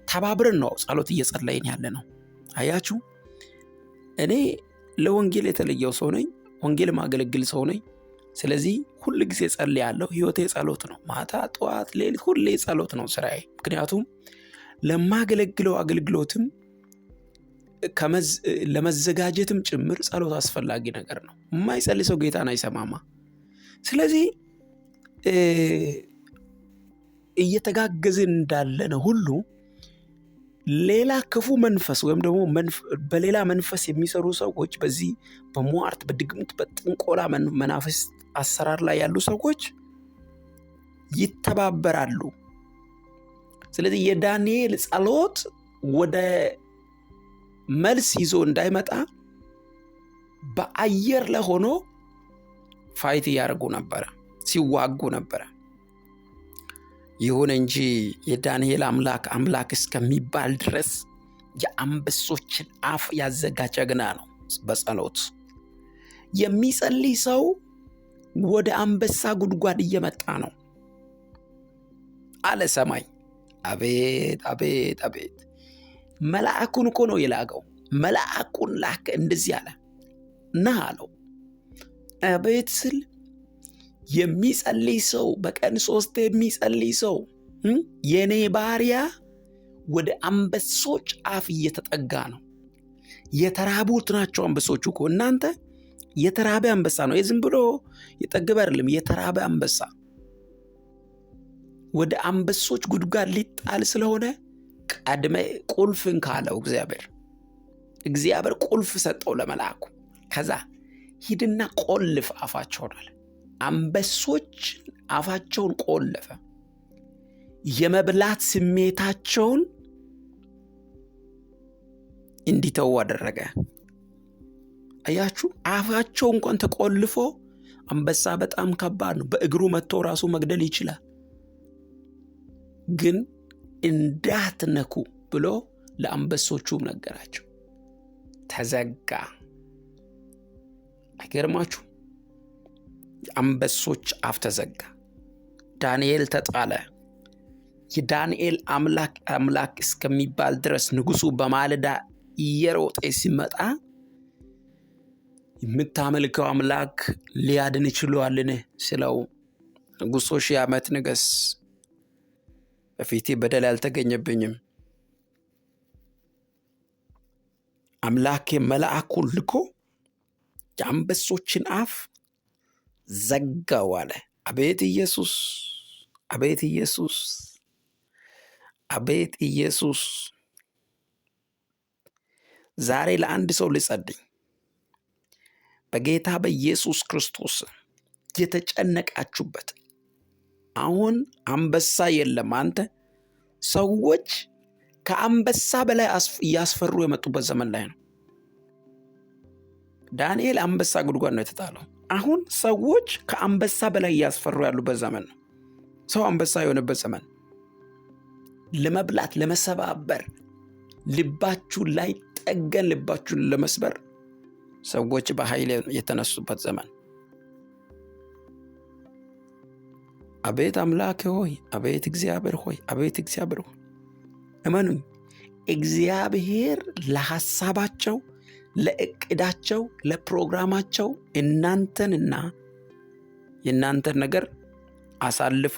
ተባብረን ነው ጸሎት እየጸለይን ያለ ነው። አያችሁ፣ እኔ ለወንጌል የተለየው ሰው ነኝ፣ ወንጌል ማገለግል ሰው ነኝ። ስለዚህ ሁል ጊዜ ጸልያለሁ። ህይወቴ ጸሎት ነው። ማታ፣ ጠዋት፣ ሌሊት ሁሌ ጸሎት ነው ስራዬ። ምክንያቱም ለማገለግለው አገልግሎትም ለመዘጋጀትም ጭምር ጸሎት አስፈላጊ ነገር ነው። የማይጸልይ ሰው ጌታን አይሰማማ። ስለዚህ እየተጋገዝን እንዳለን ሁሉ ሌላ ክፉ መንፈስ ወይም ደግሞ በሌላ መንፈስ የሚሰሩ ሰዎች፣ በዚህ በሟርት፣ በድግምት፣ በጥንቆላ መናፍስ አሰራር ላይ ያሉ ሰዎች ይተባበራሉ። ስለዚህ የዳንኤል ጸሎት ወደ መልስ ይዞ እንዳይመጣ በአየር ላይ ሆኖ ፋይት እያደረጉ ነበረ፣ ሲዋጉ ነበረ። ይሁን እንጂ የዳንኤል አምላክ እስከሚባል ድረስ የአንበሶችን አፍ ያዘጋጀ ጀግና ነው። በጸሎት የሚጸልይ ሰው ወደ አንበሳ ጉድጓድ እየመጣ ነው አለ ሰማይ። አቤት አቤት አቤት! መልአኩን እኮ ነው የላከው። መልአኩን ላከ፣ እንደዚህ አለ፣ ና አለው። አቤት ስል የሚጸልይ ሰው፣ በቀን 3 የሚጸልይ ሰው፣ የኔ ባሪያ ወደ አንበሶች አፍ እየተጠጋ ነው። የተራቡት ናቸው አንበሶቹ እኮ። እናንተ የተራበ አንበሳ ነው፣ የዝም ብሎ የጠገበ አይደለም። የተራበ አንበሳ ወደ አንበሶች ጉድጓድ ሊጣል ስለሆነ ቀድመ ቁልፍን ካለው እግዚአብሔር ቁልፍ ሰጠው ለመልአኩ። ከዛ ሂድና ቆልፍ አፋቸውን አለ። አንበሶች አፋቸውን ቆለፈ። የመብላት ስሜታቸውን እንዲተው አደረገ። አያችሁ፣ አፋቸው እንኳን ተቆልፎ፣ አንበሳ በጣም ከባድ ነው። በእግሩ መጥቶ ራሱ መግደል ይችላል። ግን እንዳትነኩ ብሎ ለአንበሶቹም ነገራቸው። ተዘጋ። አይገርማችሁ? የአንበሶች አፍ ተዘጋ። ዳንኤል ተጣለ። የዳንኤል አምላክ እስከሚባል ድረስ ንጉሱ በማለዳ እየሮጠ ሲመጣ የምታመልከው አምላክ ሊያድን ይችላልን ስለው፣ ንጉሶ 1000 ዓመት ንገስ፣ በፊቴ በደል አልተገኘብኝም፣ አምላኬ መልአኩን ልኮ የአንበሶችን አፍ ዘጋው አለ። አቤት ኢየሱስ! አቤት ኢየሱስ! አቤት ኢየሱስ! ዛሬ ለአንድ ሰው ልጸልይ በጌታ በኢየሱስ ክርስቶስ የተጨነቃችሁበት አሁን አንበሳ የለም። አንተ ሰዎች ከአንበሳ በላይ እያስፈሩ የመጡበት ዘመን ላይ ነው። ዳንኤል አንበሳ ጉድጓድ ነው የተጣለው። አሁን ሰዎች ከአንበሳ በላይ እያስፈሩ ያሉበት ዘመን ነው። ሰው አንበሳ የሆነበት ዘመን፣ ለመብላት ለመሰባበር፣ ልባችሁን ላይ ጠገን ልባችሁን ለመስበር ሰዎች በኃይል የተነሱበት ዘመን። አቤት አምላክ ሆይ፣ አቤት እግዚአብሔር ሆይ፣ አቤት እግዚአብሔር ሆይ፣ እመኑኝ እግዚአብሔር ለሐሳባቸው፣ ለእቅዳቸው፣ ለፕሮግራማቸው እናንተንና የእናንተን ነገር አሳልፎ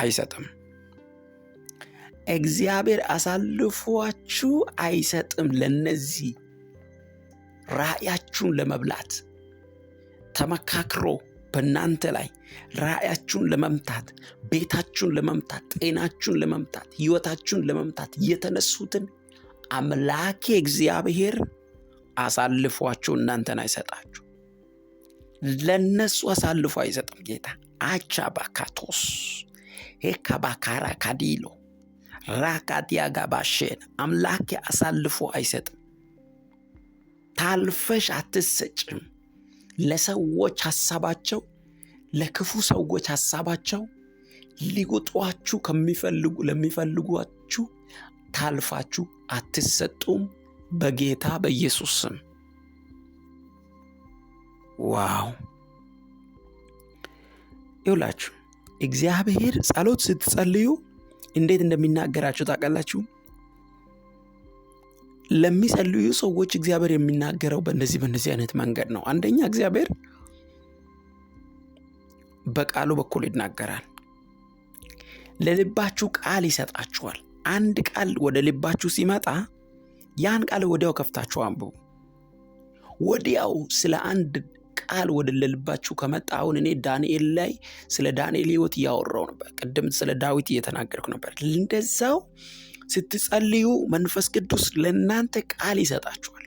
አይሰጥም። እግዚአብሔር አሳልፏችሁ አይሰጥም። ለነዚህ ራእያችሁን ለመብላት ተመካክሮ በእናንተ ላይ ራእያችሁን ለመምታት፣ ቤታችሁን ለመምታት፣ ጤናችሁን ለመምታት፣ ሕይወታችሁን ለመምታት የተነሱትን አምላኬ እግዚአብሔር አሳልፏችሁ እናንተን አይሰጣችሁ። ለነሱ አሳልፎ አይሰጥም ጌታ። አቻ ባካቶስ ሄካ ባካራ ካዲሎ ራካዲያ ጋባሼን አምላኬ አሳልፎ አይሰጥም። ታልፈሽ አትሰጭም። ለሰዎች ሐሳባቸው፣ ለክፉ ሰዎች ሐሳባቸው ሊጎጧችሁ ለሚፈልጓችሁ ታልፋችሁ አትሰጡም በጌታ በኢየሱስ ስም። ዋው! ይውላችሁ እግዚአብሔር ጸሎት ስትጸልዩ እንዴት እንደሚናገራችሁ ታውቃላችሁ? ለሚጸልዩ ሰዎች እግዚአብሔር የሚናገረው በእነዚህ አይነት መንገድ ነው። አንደኛ እግዚአብሔር በቃሉ በኩል ይናገራል። ለልባችሁ ቃል ይሰጣችኋል። አንድ ቃል ወደ ልባችሁ ሲመጣ ያን ቃል ወዲያው ከፍታችሁ አንብቡ። ወዲያው ስለ አንድ ቃል ወደ ልባችሁ ከመጣ፣ አሁን እኔ ዳንኤል ላይ ስለ ዳንኤል ሕይወት እያወራው ነበር። ቅድም ስለ ዳዊት እየተናገርኩ ነበር። እንደዛው ስትጸልዩ መንፈስ ቅዱስ ለእናንተ ቃል ይሰጣችኋል።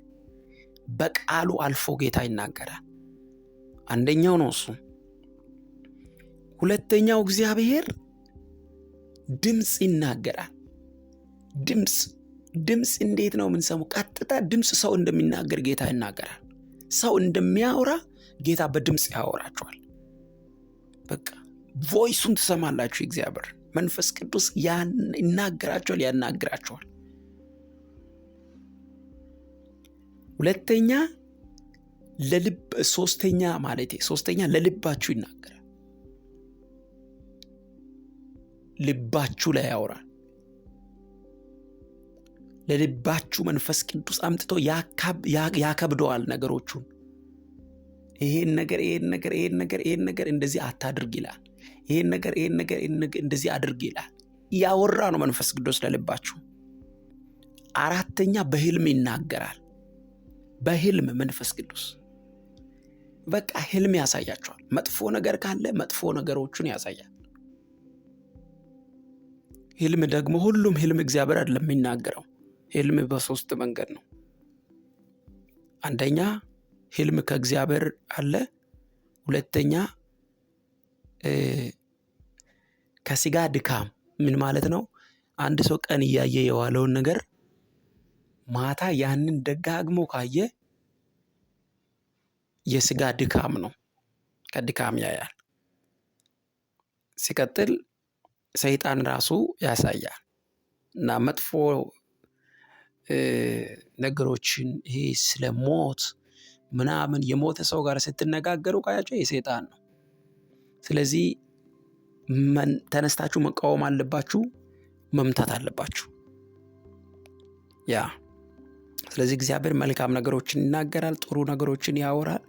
በቃሉ አልፎ ጌታ ይናገራል። አንደኛው ነው እሱ። ሁለተኛው እግዚአብሔር ድምፅ ይናገራል። ድምፅ እንዴት ነው የምንሰማው? ቀጥታ ድምፅ ሰው እንደሚናገር ጌታ ይናገራል። ሰው እንደሚያወራ ጌታ በድምፅ ያወራችኋል። በቃ ቮይሱን ትሰማላችሁ። እግዚአብሔር መንፈስ ቅዱስ ይናገራችኋል፣ ያናግራችኋል። ሶስተኛ ለልባችሁ ይናገራል። ልባችሁ ላይ ያወራል። ለልባችሁ መንፈስ ቅዱስ አምጥቶ ያከብደዋል ነገሮቹን። ይሄን ነገር እንደዚህ አታድርግ ይላል። ይሄን ነገር እንደዚህ አድርግ ይላል። ያወራ ነው መንፈስ ቅዱስ ለልባችሁ። አራተኛ በህልም ይናገራል። በህልም መንፈስ ቅዱስ በቃ ህልም ያሳያችኋል። መጥፎ ነገር ካለ መጥፎ ነገሮቹን ያሳያል። ህልም ደግሞ ሁሉም ህልም እግዚአብሔር አይደለም የሚናገረው። ህልም በሶስት መንገድ ነው። አንደኛ ህልም ከእግዚአብሔር አለ። ሁለተኛ ከስጋ ድካም። ምን ማለት ነው? አንድ ሰው ቀን እያየ የዋለውን ነገር ማታ ያንን ደጋግሞ ካየ የስጋ ድካም ነው። ከድካም ያያል። ሲቀጥል ሰይጣን ራሱ ያሳያል እና መጥፎ ነገሮችን ይሄ ስለ ሞት ምናምን የሞተ ሰው ጋር ስትነጋገሩ ካያቸው የሰይጣን ነው። ስለዚህ ተነስታችሁ መቃወም አለባችሁ፣ መምታት አለባችሁ። ስለዚህ እግዚአብሔር መልካም ነገሮችን ይናገራል፣ ጥሩ ነገሮችን ያወራል።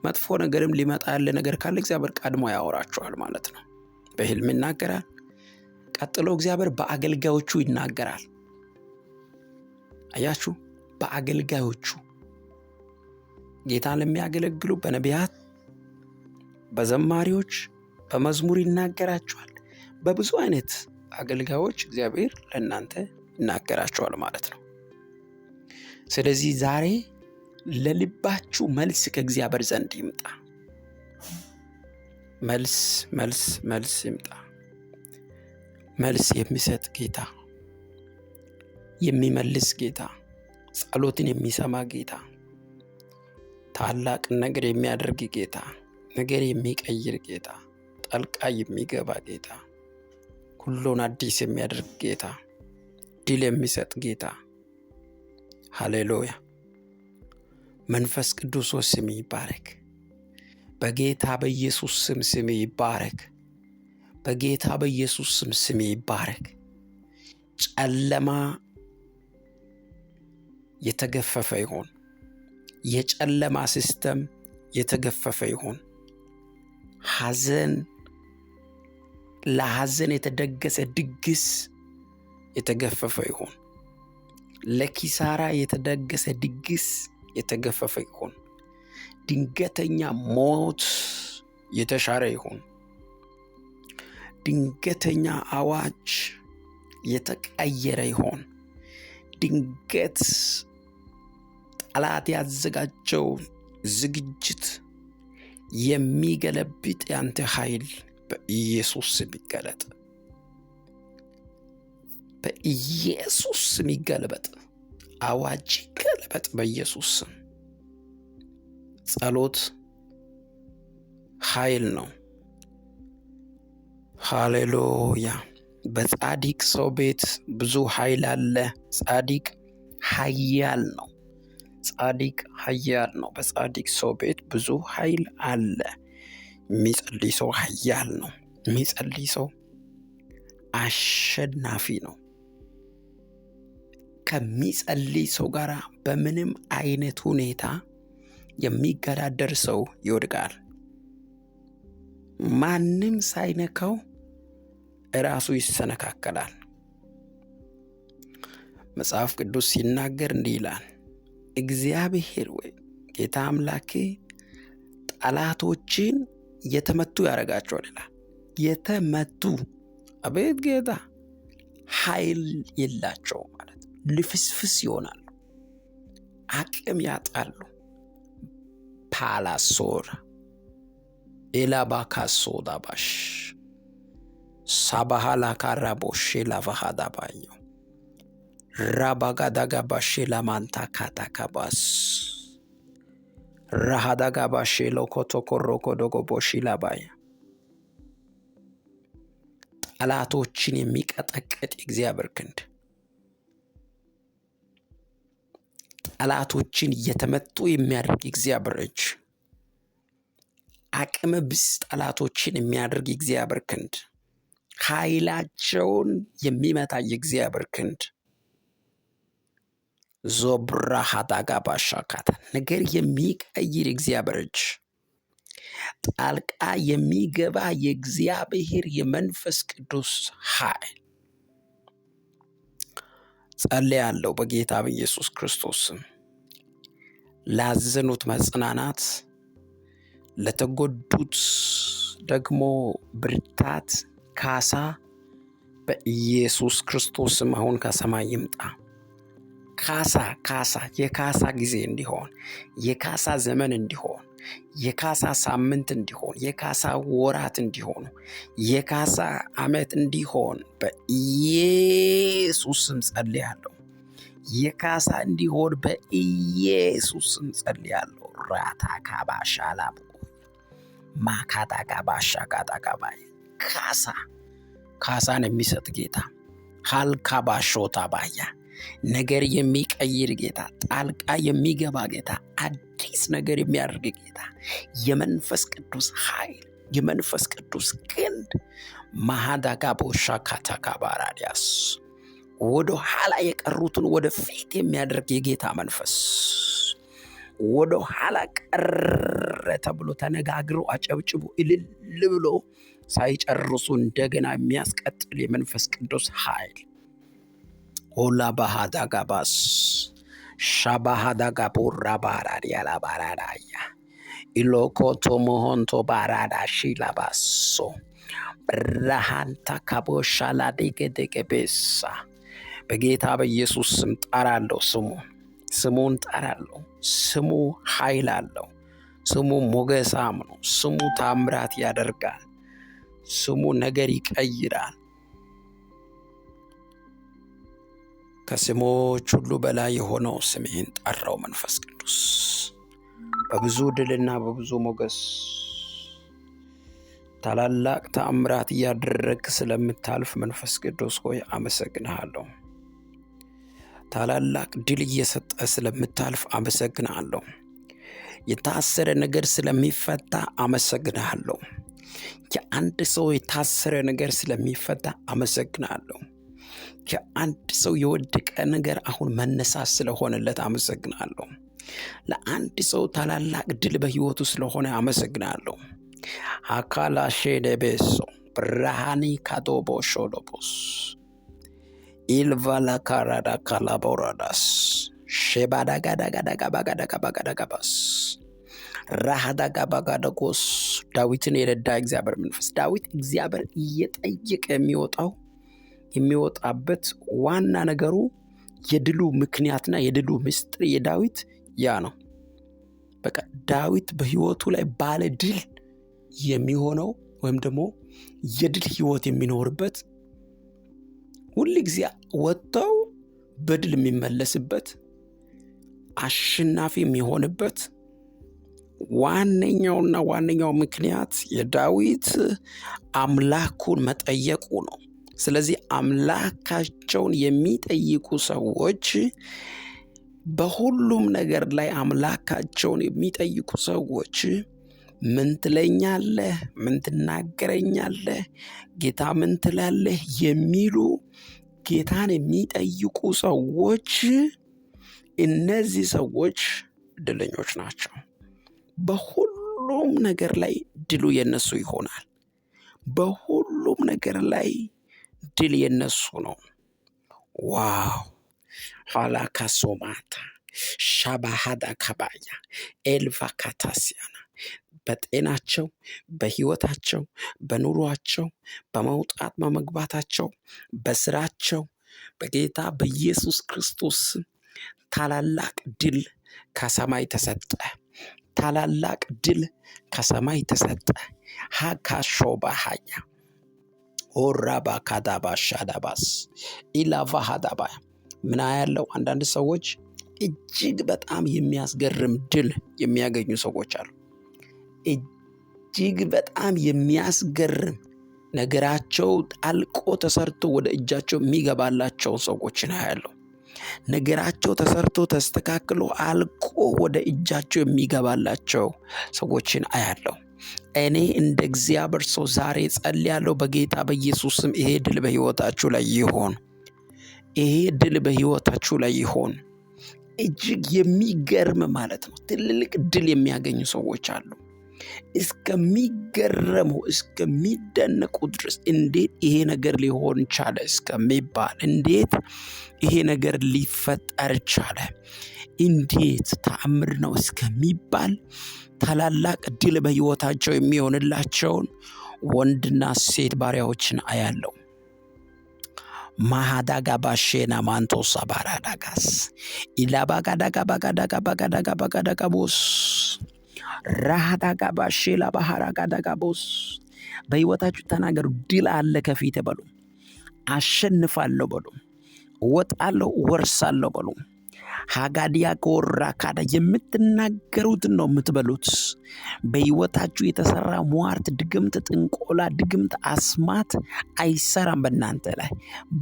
መጥፎ ነገርም ሊመጣ ያለ ነገር ካለ እግዚአብሔር ቀድሞ ያወራችኋል ማለት ነው። በህልም ይናገራል። ቀጥሎ እግዚአብሔር በአገልጋዮቹ ይናገራል። አያችሁ፣ በአገልጋዮቹ ጌታን ለሚያገለግሉ በነቢያት፣ በዘማሪዎች፣ በመዝሙር ይናገራቸዋል። በብዙ አይነት አገልጋዮች እግዚአብሔር ለእናንተ ይናገራቸዋል ማለት ነው። ስለዚህ ዛሬ ለልባችሁ መልስ ከእግዚአብሔር ዘንድ ይምጣ። መልስ ይምጣ። መልስ የሚሰጥ ጌታ፣ የሚመልስ ጌታ፣ ጸሎትን የሚሰማ ጌታ፣ ታላቅ ነገር የሚያደርግ ጌታ፣ ነገር የሚቀይር ጌታ፣ ጣልቃ የሚገባ ጌታ፣ ሁሉን አዲስ የሚያደርግ ጌታ፣ ድል የሚሰጥ ጌታ። ሃሌሉያ! መንፈስ ቅዱስ ስም ይባረክ። በጌታ በኢየሱስ ስም ይባረክ። በጌታ በኢየሱስ ስም ይባረክ። ጨለማ የተገፈፈ ይሁን። የጨለማ ሲስተም የተገፈፈ ይሁን። ለሐዘን የተደገሰ ድግስ የተገፈፈ ይሁን። ለኪሳራ የተደገሰ ድግስ የተገፈፈ ይሁን። ድንገተኛ ሞት የተሻረ ይሁን። ድንገተኛ አዋጅ የተቀየረ ይሁን። ድንገት ጠላት ያዘጋጀው ዝግጅት የሚገለብጥ ያንተ ኃይል በኢየሱስ ስም ይገለጥ። በኢየሱስ ስም ይገለበጥ። አዋጅ ይገለበጥ በኢየሱስ ስም። ጸሎት ኃይል ነው። ሃሌሉያ! በጻድቅ ሰው ቤት ብዙ ኃይል አለ። ጻድቅ ኃያል ነው። በጻድቅ ሰው ቤት ብዙ ኃይል አለ። የሚጸልይ ሰው ኃያል ነው። የሚጸልይ ሰው አሸናፊ ነው። ከሚጸልይ ሰው ጋር በምንም አይነት ሁኔታ የሚገዳደር ሰው ይወድቃል። ማንም ሳይነካው ራሱ ይሰነካከላል። መጽሐፍ ቅዱስ ሲናገር እንዲህ ይላል፣ እግዚአብሔር ወይ ጌታ አምላኬ ጠላቶችን የተመቱ ያደርጋቸዋል ይላል። የተመቱ አቤት ጌታ! ኃይል የላቸው ማለት ልፍስፍስ ይሆናሉ፣ አቅም ያጣሉ። ፓላሶር ኤላባካሶ ዳባሽ ሳባሃላ ካራቦሼ ላቫሃዳባዮ ራባጋዳጋባሼ ላማንታ ካታካባስ ራሃዳጋባሼ ሎኮቶኮሮኮዶጎቦሺ ላባያ ጠላቶችን የሚቀጠቅጥ እግዚአብሔር ክንድ፣ ጠላቶችን እየተመቱ የሚያደርግ እግዚአብሔር እጅ፣ አቅመ ቢስ ጠላቶችን የሚያደርግ እግዚአብሔር ክንድ፣ ኃይላቸውን የሚመታ የእግዚአብሔር ክንድ ዞብራ ሃዳጋ ባሻካታ ነገር የሚቀይር እግዚአብሔር እጅ፣ ጣልቃ የሚገባ የእግዚአብሔር የመንፈስ ቅዱስ ኃይል ጸልያለሁ በጌታ በኢየሱስ ክርስቶስ ስም። ላዘኑት መጽናናት፣ ለተጎዱት ደግሞ ብርታት፣ ካሳ በኢየሱስ ክርስቶስ ስም አሁን ከሰማይ ይምጣ። ካሳ የካሳ ጊዜ እንዲሆን፣ የካሳ ዘመን እንዲሆን፣ የካሳ ሳምንት እንዲሆን፣ የካሳ ወራት እንዲሆኑ፣ የካሳ ዓመት እንዲሆን በኢየሱስ ስም ጸልያለሁ። የካሳ እንዲሆን በኢየሱስ ስም ጸልያለሁ። ራታካባሻላቦ ማካታካባሻጋታካባይ ካሳን የሚሰጥ ጌታ፣ ሃልካባሾታ ባያ ነገር የሚቀይር ጌታ፣ ጣልቃ የሚገባ ጌታ፣ አዲስ ነገር የሚያደርግ ጌታ፣ የመንፈስ ቅዱስ ኃይል፣ የመንፈስ ቅዱስ ክንድ ማሃዳጋቦሻ ካታካባራዲያስ ወደ ኋላ የቀሩትን ወደ ፊት የሚያደርግ የጌታ መንፈስ፣ ወደ ኋላ ቀረ ተብሎ ተነጋግሮ አጨብጭቦ እልል ብሎ ሳይጨርሱ እንደገና የሚያስቀጥል የመንፈስ ቅዱስ ኃይል ኦላ ባሃዳጋባስ ሻባሃዳጋ ቡራ ባራድ ያላባራዳያ ኢሎኮቶ ሞሆንቶ ባራዳ ሺላባሶ ብራሃንታ ካቦሻላ ደገደገቤሳ በጌታ በኢየሱስ ስም ጠራለሁ። ስሙን ጠራለሁ። ስሙ ኃይል አለው። ስሙ ሞገሳም ነው። ስሙ ታምራት ያደርጋል። ስሙ ነገር ይቀይራል። ከስሞች ሁሉ በላይ የሆነው ስምህን ጠራው። መንፈስ ቅዱስ በብዙ ድልና በብዙ ሞገስ ታላላቅ ተአምራት እያደረግ ስለምታልፍ መንፈስ ቅዱስ ሆይ አመሰግንሃለሁ። ታላላቅ ድል እየሰጠ ስለምታልፍ አመሰግንሃለሁ። የታሰረ ነገር ስለሚፈታ አመሰግንሃለሁ። የአንድ ሰው የታሰረ ነገር ስለሚፈታ አመሰግንሃለሁ። የአንድ ሰው የወደቀ ነገር አሁን መነሳት ስለሆነለት አመሰግናለሁ። ለአንድ ሰው ታላላቅ ድል በሕይወቱ ስለሆነ አመሰግናለሁ። አካላሼ ደቤሶ ብርሃኒ ካዶቦ ሾሎቦስ ኢልቫላ ካራዳ ካላቦራዳስ ሼባዳጋዳጋዳጋባጋዳጋባጋዳጋባስ ራሃዳጋባጋዳጎስ ዳዊትን የረዳ እግዚአብሔር መንፈስ ዳዊት እግዚአብሔር እየጠየቀ የሚወጣበት ዋና ነገሩ የድሉ ምክንያትና የድሉ ምስጢር የዳዊት ያ ነው። በቃ ዳዊት በሕይወቱ ላይ ባለ ድል የሚሆነው ወይም ደግሞ የድል ሕይወት የሚኖርበት ሁል ጊዜ ወጥተው በድል የሚመለስበት አሸናፊ የሚሆንበት ዋነኛው ምክንያት የዳዊት አምላኩን መጠየቁ ነው። ስለዚህ አምላካቸውን የሚጠይቁ ሰዎች በሁሉም ነገር ላይ አምላካቸውን የሚጠይቁ ሰዎች ምን ትለኛለህ? ምን ትናገረኛለህ? ጌታ ምን ትላለህ? የሚሉ ጌታን የሚጠይቁ ሰዎች እነዚህ ሰዎች ድለኞች ናቸው። በሁሉም ነገር ላይ ድሉ የነሱ ይሆናል። በሁሉም ነገር ላይ ድል የነሱ ነው። ዋው ሃላካሶማታ ሻባሃዳ ካባያ ኤልቫ ካታሲያና በጤናቸው፣ በሕይወታቸው፣ በኑሯቸው፣ በመውጣት በመግባታቸው፣ በስራቸው በጌታ በኢየሱስ ክርስቶስ ታላላቅ ድል ከሰማይ ተሰጠ። ታላላቅ ድል ከሰማይ ተሰጠ። ሃካሾባሃያ ኦራባ ካዳባ ሻዳባስ ኢላቫ ሃዳባ ምን ያለው አንዳንድ ሰዎች እጅግ በጣም የሚያስገርም ድል የሚያገኙ ሰዎች አሉ። እጅግ በጣም የሚያስገርም ነገራቸው ጣልቆ ተሰርቶ ወደ እጃቸው የሚገባላቸው ሰዎችን አያለሁ። ነገራቸው ተሰርቶ ተስተካክሎ አልቆ ወደ እጃቸው የሚገባላቸው ሰዎችን አያለሁ። እኔ እንደ እግዚአብሔር ሰው ዛሬ ጸልያለሁ በጌታ በኢየሱስም ይሄ ድል በሕይወታችሁ ላይ ይሆን። ይሄ ድል በሕይወታችሁ ላይ ይሆን። እጅግ የሚገርም ማለት ነው። ትልልቅ ድል የሚያገኙ ሰዎች አሉ። እስከሚገረሙ እስከሚደነቁ ድረስ እንዴት ይሄ ነገር ሊሆን ቻለ እስከሚባል፣ እንዴት ይሄ ነገር ሊፈጠር ቻለ፣ እንዴት ተአምር ነው እስከሚባል ታላላቅ ድል በሕይወታቸው የሚሆንላቸውን ወንድና ሴት ባሪያዎችን አያለው። ማሃዳጋ ባሼና ማንቶሳ ባራዳጋስ ኢላባጋዳጋባጋዳጋባጋዳጋባጋዳጋቦስ ራሃዳጋ ባሼላ ባህራጋዳጋቦስ በሕይወታችሁ ተናገሩ። ድል አለ ከፊት በሉ። አሸንፋለሁ በሉ። እወጣለሁ እወርሳለሁ በሉ። ሃጋዲያ ጎራ ካዳ የምትናገሩትን ነው የምትበሉት። በሕይወታችሁ የተሰራ ሟርት፣ ድግምት፣ ጥንቆላ፣ ድግምት፣ አስማት አይሰራም በእናንተ ላይ።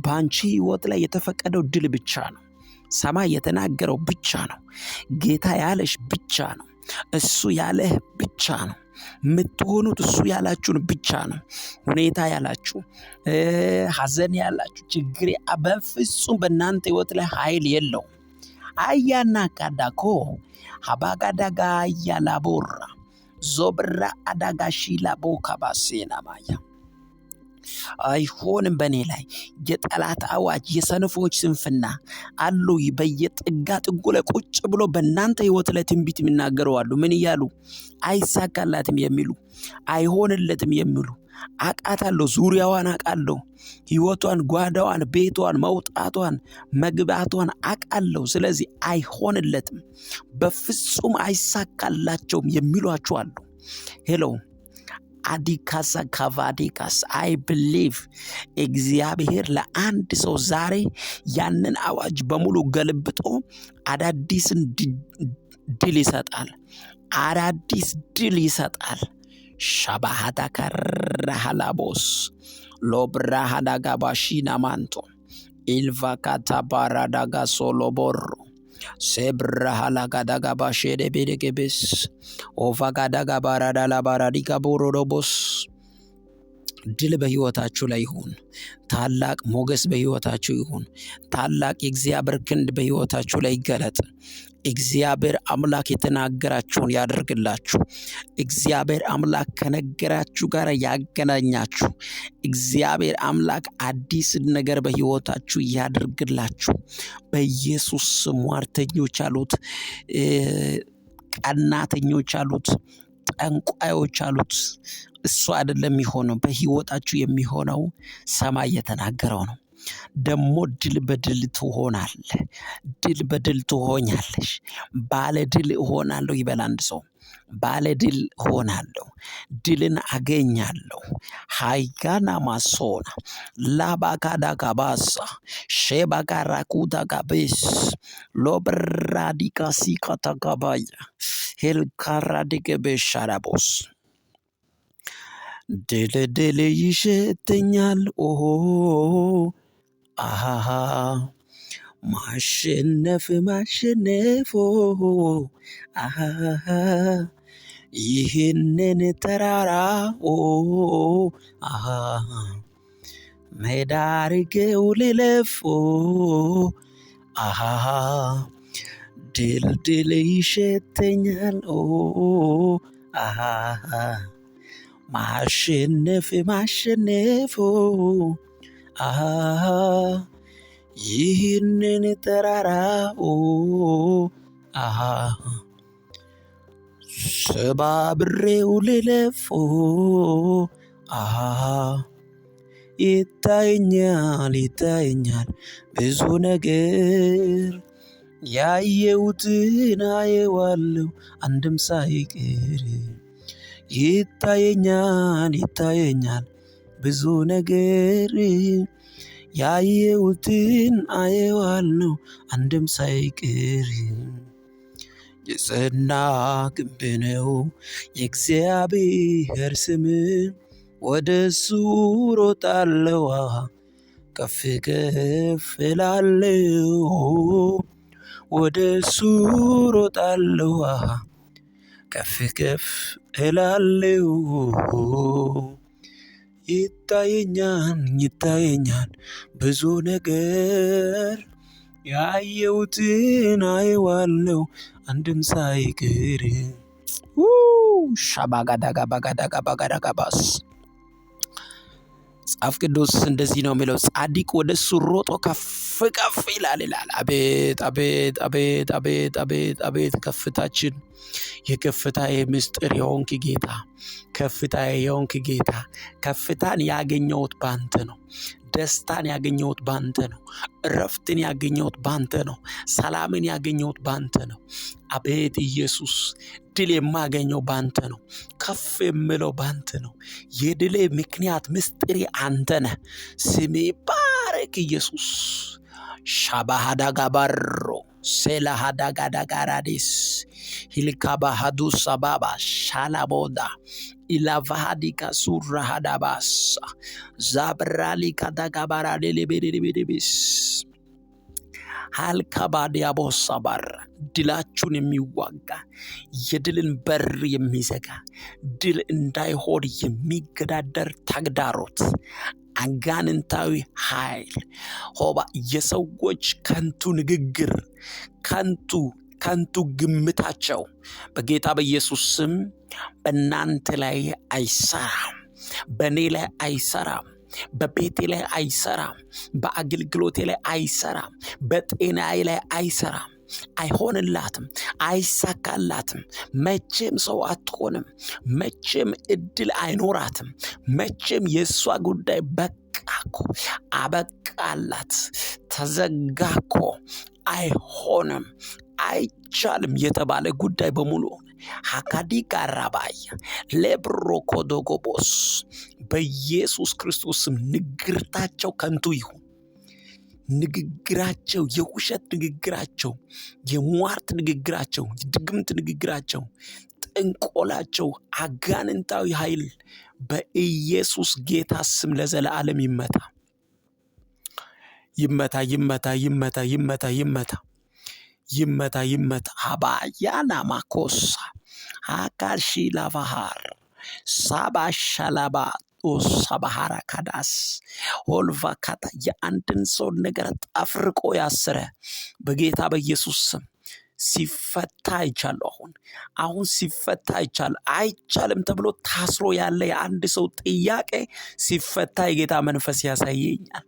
በአንቺ ሕይወት ላይ የተፈቀደው ድል ብቻ ነው። ሰማይ የተናገረው ብቻ ነው። ጌታ ያለሽ ብቻ ነው። እሱ ያለህ ብቻ ነው። የምትሆኑት እሱ ያላችሁን ብቻ ነው። ሁኔታ ያላችሁ፣ ሐዘን ያላችሁ፣ ችግር በፍጹም በእናንተ ሕይወት ላይ ኃይል የለውም። አያና ካዳኮ ሀባጋዳጋ ያላቦራ ዞብራ አዳጋሺ ላቦ ካባሴና ማያ አይሆንም በእኔ ላይ የጠላት አዋጅ፣ የሰነፎች ስንፍና አሉ። በየጥጋ ጥጉ ላይ ቁጭ ብሎ በእናንተ ህይወት ላይ ትንቢት የሚናገሩ አሉ። ምን እያሉ? አይሳካላትም የሚሉ፣ አይሆንለትም የሚሉ። አቃታለሁ፣ ዙሪያዋን አቃለሁ፣ ህይወቷን፣ ጓዳዋን፣ ቤቷን፣ መውጣቷን፣ መግባቷን አቃለሁ። ስለዚህ አይሆንለትም፣ በፍጹም አይሳካላቸውም የሚሏችሁ አሉ። ሄሎ አዲካሳ ካቫዲካስ አይ ብሊቭ እግዚአብሔር ለአንድ ሰው ዛሬ ያንን አዋጅ በሙሉ ገልብጦ አዳዲስን ድል ይሰጣል። አዳዲስ ድል ይሰጣል። ሻባሃዳ ከራሃላቦስ ሎብራሃዳጋ ባሺና ማንቶ ኢልቫካታ ባራዳጋ ሶሎቦሮ ሴብራሃላጋዳጋ ባሼደ ቤደገቤስ ኦቫጋዳጋ ባራዳላ ባራዲጋ ቦሮዶቦስ። ድል በህይወታችሁ ላይ ይሁን። ታላቅ ሞገስ በህይወታችሁ ይሁን። ታላቅ የእግዚአብሔር ክንድ በህይወታችሁ ላይ ይገለጥ። እግዚአብሔር አምላክ የተናገራችሁን ያደርግላችሁ። እግዚአብሔር አምላክ ከነገራችሁ ጋር ያገናኛችሁ። እግዚአብሔር አምላክ አዲስ ነገር በህይወታችሁ ያደርግላችሁ። በኢየሱስ ሟርተኞች አሉት፣ ቀናተኞች አሉት፣ ጠንቋዮች አሉት። እሱ አይደለም የሚሆነው። በህይወታችሁ የሚሆነው ሰማይ የተናገረው ነው። ደሞ ድል በድል ትሆናለህ። ድል በድል ትሆኛለሽ። ባለ ድል እሆናለሁ ይበል አንድ ሰው። ባለ ድል እሆናለሁ፣ ድልን አገኛለሁ። ሃይጋና ማሶና ላባካዳጋባሳ ሼባጋራኩዳጋቤስ ሎብራዲካሲ ካታጋባያ ሄልካራዲገቤሻራቦስ ድል ድል ይሸተኛል። ኦሆ አሃ ማሸነፍ ማሸነፍ አሃ ይህንን ተራራ አሃ ሜዳ አድርጌው ልለፍ አሃ ድል ድል ይሸተኛል። አሃ ማሸነፍ ማሸነፍ አሃ ይህንን ተራራ አሃ ሰባብሬው ልለፍ አሃ ይታየኛል ይታየኛል ብዙ ነገር ያየሁትን አየዋለሁ አንድም ሳይቀር ይታየኛል ይታየኛል ብዙ ነገር ያየሁትን አየዋለሁ አንድም ሳይቀር የጸና ግንብ ነው የእግዚአብሔር ስም ወደሱ ሮጣለሁ ከፍ ከፍ እላለሁ ወደሱ ሮጣለሁ ከፍ ከፍ እላለሁ ይታየኛል ይታየኛል ብዙ ነገር ያየሁትን አየዋለሁ አንድም ሳይቀር ሻባጋዳጋባጋዳጋባጋዳጋባስ መጽሐፍ ቅዱስ እንደዚህ ነው የሚለው፣ ጻድቅ ወደሱ ሮጦ ከፍ ከፍ ይላል። አቤት አቤት አቤት አቤት አቤት አቤት ከፍታችን፣ የከፍታዬ ምስጢር የሆንክ ጌታ፣ ከፍታዬ የሆንክ ጌታ። ከፍታን ያገኘሁት ባንተ ነው። ደስታን ያገኘሁት ባንተ ነው። እረፍትን ያገኘሁት ባንተ ነው። ሰላምን ያገኘሁት ባንተ ነው። አቤት ኢየሱስ፣ ድል የማገኘው ባንተ ነው። ከፍ የምለው ባንተ ነው። የድሌ ምክንያት ምስጢሬ አንተ ነህ። ስሜ ባረክ ኢየሱስ። ሻባሃዳጋባሮ ሴላሃዳጋዳጋራዲስ ሂልካባሃዱ ሳባባ ሻላቦዳ ኢላቫሃዲካ ሱራሃዳባስ ዛብራሊካ ዳጋባራዴሌቤዴቤዴቤስ ሃልካባዲያቦሳባር ድላችሁን የሚዋጋ የድልን በር የሚዘጋ ድል እንዳይሆን የሚገዳደር ተግዳሮት አጋንንታዊ ኃይል ሆባ የሰዎች ከንቱ ንግግር ከንቱ ግምታቸው በጌታ በኢየሱስ ስም በእናንተ ላይ አይሰራም፣ በእኔ ላይ አይሰራም። በቤቴ ላይ አይሰራም። በአገልግሎቴ ላይ አይሰራም። በጤናዬ ላይ አይሰራም። አይሆንላትም፣ አይሳካላትም። መቼም ሰው አትሆንም። መቼም እድል አይኖራትም። መቼም የእሷ ጉዳይ በቃኮ አበቃላት፣ ተዘጋኮ፣ አይሆንም፣ አይቻልም የተባለ ጉዳይ በሙሉ ሀካዲ ጋራባያ ሌብሮኮዶጎቦስ በኢየሱስ ክርስቶስም ንግርታቸው ከንቱ ይሁን። ንግግራቸው፣ የውሸት ንግግራቸው፣ የሟርት ንግግራቸው፣ የድግምት ንግግራቸው፣ ጥንቆላቸው፣ አጋንንታዊ ኃይል በኢየሱስ ጌታ ስም ለዘላለም ይመታ፣ ይመታ፣ ይመታ፣ ይመታ፣ ይመታ፣ ይመታ፣ ይመታ፣ ይመታ። አባያና ማኮሳ አካሺ ላቫሃር ሳባሻላባ ሳባሃራ ካዳስ ሆልቫካታ የአንድን ሰው ነገር ጠፍርቆ ያሰረ በጌታ በኢየሱስ ስም ሲፈታ አይቻለሁ። አሁን ሲፈታ አይቻለሁ። አይቻልም ተብሎ ታስሮ ያለ የአንድ ሰው ጥያቄ ሲፈታ የጌታ መንፈስ ያሳየኛል።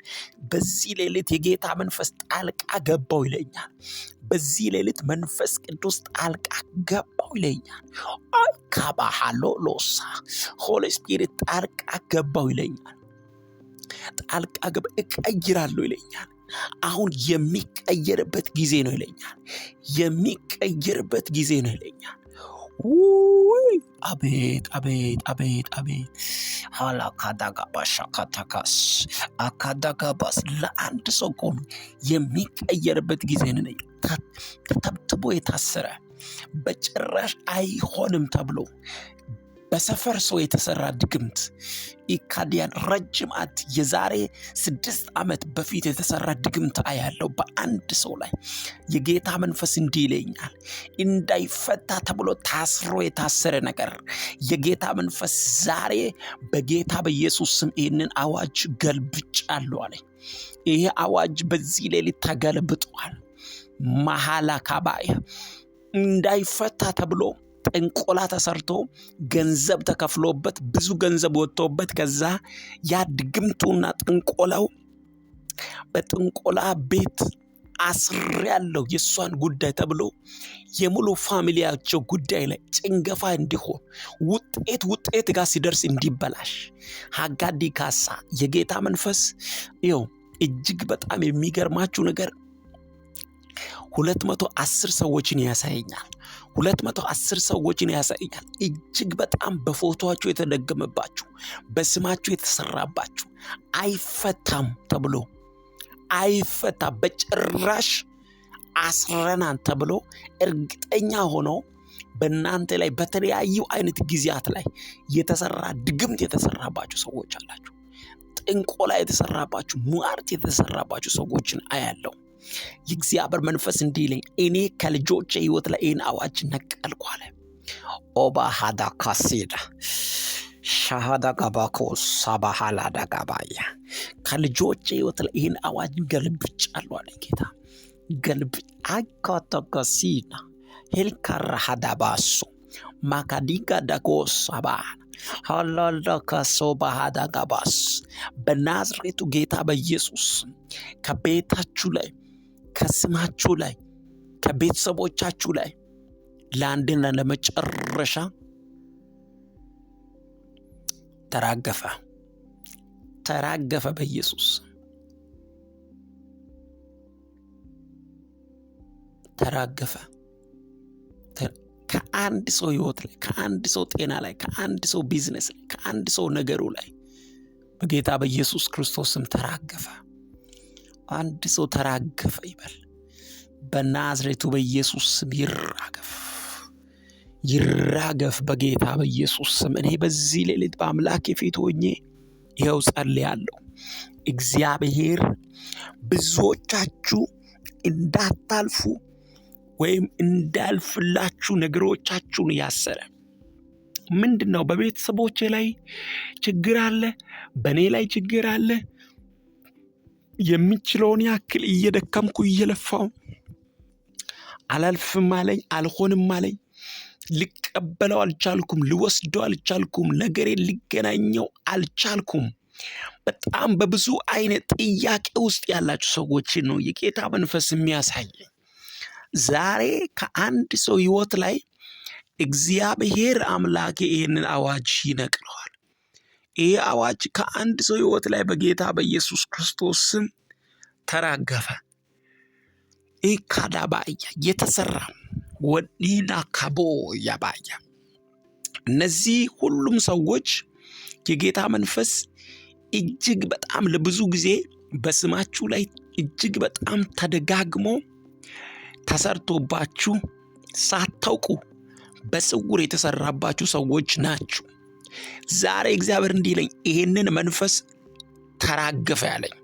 በዚህ ሌሊት የጌታ መንፈስ ጣልቃ ገባው ይለኛል። በዚህ ሌሊት መንፈስ ቅዱስ ጣልቃ ገባው ይለኛል። አይ ካባሃሎ ሎሳ ሆሊ ስፒሪት ጣልቃ ገባው ይለኛል። ጣልቃ ገባ እቀይራለሁ ይለኛል። አሁን የሚቀየርበት ጊዜ ነው ይለኛል። የሚቀየርበት ጊዜ ነው ይለኛል። አቤት አቤት አቤት አቤት ሃላካዳጋባሻ ካታካስ አካዳጋባስ ለአንድ ሰው ቆም የሚቀየርበት ጊዜ ነው። ተተብትቦ የታሰረ በጭራሽ አይሆንም ተብሎ በሰፈር ሰው የተሰራ ድግምት ኢካዲያን ረጅም የዛሬ 6 ዓመት በፊት የተሰራ ድግምት አያለው በአንድ ሰው ላይ። የጌታ መንፈስ እንዲህ ይለኛል፣ እንዳይፈታ ተብሎ ታስሮ የታሰረ ነገር የጌታ መንፈስ ዛሬ በጌታ በኢየሱስ ስም ይህንን አዋጅ ገልብጫለሁ አለ። ይሄ አዋጅ በዚህ ሌሊት ተገልብጧል። መሐላ ካባያ እንዳይፈታ ተብሎ ጥንቆላ ተሰርቶ ገንዘብ ተከፍሎበት ብዙ ገንዘብ ወጥቶበት ከዛ ያ ድግምቱና ጥንቆላው በጥንቆላ ቤት አስሬያለሁ የሷን ጉዳይ ተብሎ የሙሉ ፋሚሊያቸው ጉዳይ ላይ ጭንገፋ እንዲሆን ውጤት ጋር ሲደርስ እንዲበላሽ ሀጋዲ ካሳ የጌታ መንፈስ ይኸው እጅግ በጣም የሚገርማችሁ ነገር 210 ሰዎችን ያሳየኛል። 210 ሰዎችን ያሳየኛል። እጅግ በጣም በፎቶአቸው የተደገመባችሁ፣ በስማቸው የተሰራባችሁ አይፈታም ተብሎ አይፈታ በጭራሽ አስረናን ተብሎ እርግጠኛ ሆኖ በእናንተ ላይ በተለያዩ አይነት ጊዜያት ላይ የተሰራ ድግምት የተሰራባችሁ ሰዎች አላችሁ። ጥንቆላ የተሰራባችሁ፣ ሟርት የተሰራባችሁ ሰዎችን አያለው። የእግዚአብሔር መንፈስ እንዲህ ይለኝ፣ እኔ ከልጆቼ ህይወት ላይ ይህን አዋጅ ነቀልኩ አለ። ኦባ ሃዳ ካሲዳ ሻሃዳ ጋባኮ ሳባሃላዳ ጋባያ ከልጆቼ ህይወት ላይ ይህን አዋጅ ገልብጫለሁ አለ ጌታ። አካተከሲና ሄልካራ ሃዳባሱ ማካዲጋ ዳጎስ ሳባሃ ሃላላካሶ ባሃዳ ጋባስ በናዝሬቱ ጌታ በኢየሱስ ከቤታችሁ ላይ፣ ከስማችሁ ላይ፣ ከቤተሰቦቻችሁ ላይ ለአንድና ለመጨረሻ ተራገፈ በኢየሱስ ተራገፈ። ከአንድ ሰው ህይወት ላይ፣ ከአንድ ሰው ጤና ላይ፣ ከአንድ ሰው ቢዝነስ ላይ፣ ከአንድ ሰው ነገሩ ላይ በጌታ በኢየሱስ ክርስቶስም ተራገፈ። አንድ ሰው ተራገፈ ይበል። በናዝሬቱ በኢየሱስ ስም ይራገፍ በጌታ በኢየሱስ ስም። እኔ በዚህ ሌሊት በአምላኬ ፊት ሆኜ ይኸው ጸልያለሁ። እግዚአብሔር ብዙዎቻችሁ እንዳታልፉ ወይም እንዳልፍላችሁ ነገሮቻችሁን ያሰረ ምንድነው? በቤተሰቦቼ ላይ ችግር አለ፣ በእኔ ላይ ችግር አለ። የሚችለውን ያክል እየደከምኩ እየለፋው አላልፍም አለኝ፣ አልሆንም አለኝ። ልቀበለው አልቻልኩም፣ ልወስደው አልቻልኩም፣ ነገሬን ሊገናኘው አልቻልኩም። በጣም በብዙ አይነት ጥያቄ ውስጥ ያላችሁ ሰዎችን ነው የጌታ መንፈስ የሚያሳየኝ። ዛሬ ከአንድ ሰው ሕይወት ላይ እግዚአብሔር አምላክ ይህንን አዋጅ ይነቅለዋል። ይህ አዋጅ ከአንድ ሰው ሕይወት ላይ በጌታ በኢየሱስ ክርስቶስ ስም ተራገፈ። ኢካዳባያ የተሰራ ወዲና ካቦ ያባያ እነዚህ ሁሉም ሰዎች የጌታ መንፈስ እጅግ በጣም ለብዙ ጊዜ በስማችሁ ላይ እጅግ በጣም ተደጋግሞ ተሰርቶባችሁ ሳታውቁ በስውር የተሰራባችሁ ሰዎች ናችሁ። ዛሬ እግዚአብሔር እንዲህ ይለኝ፣ ይሄንን መንፈስ ተራገፈ ያለኝ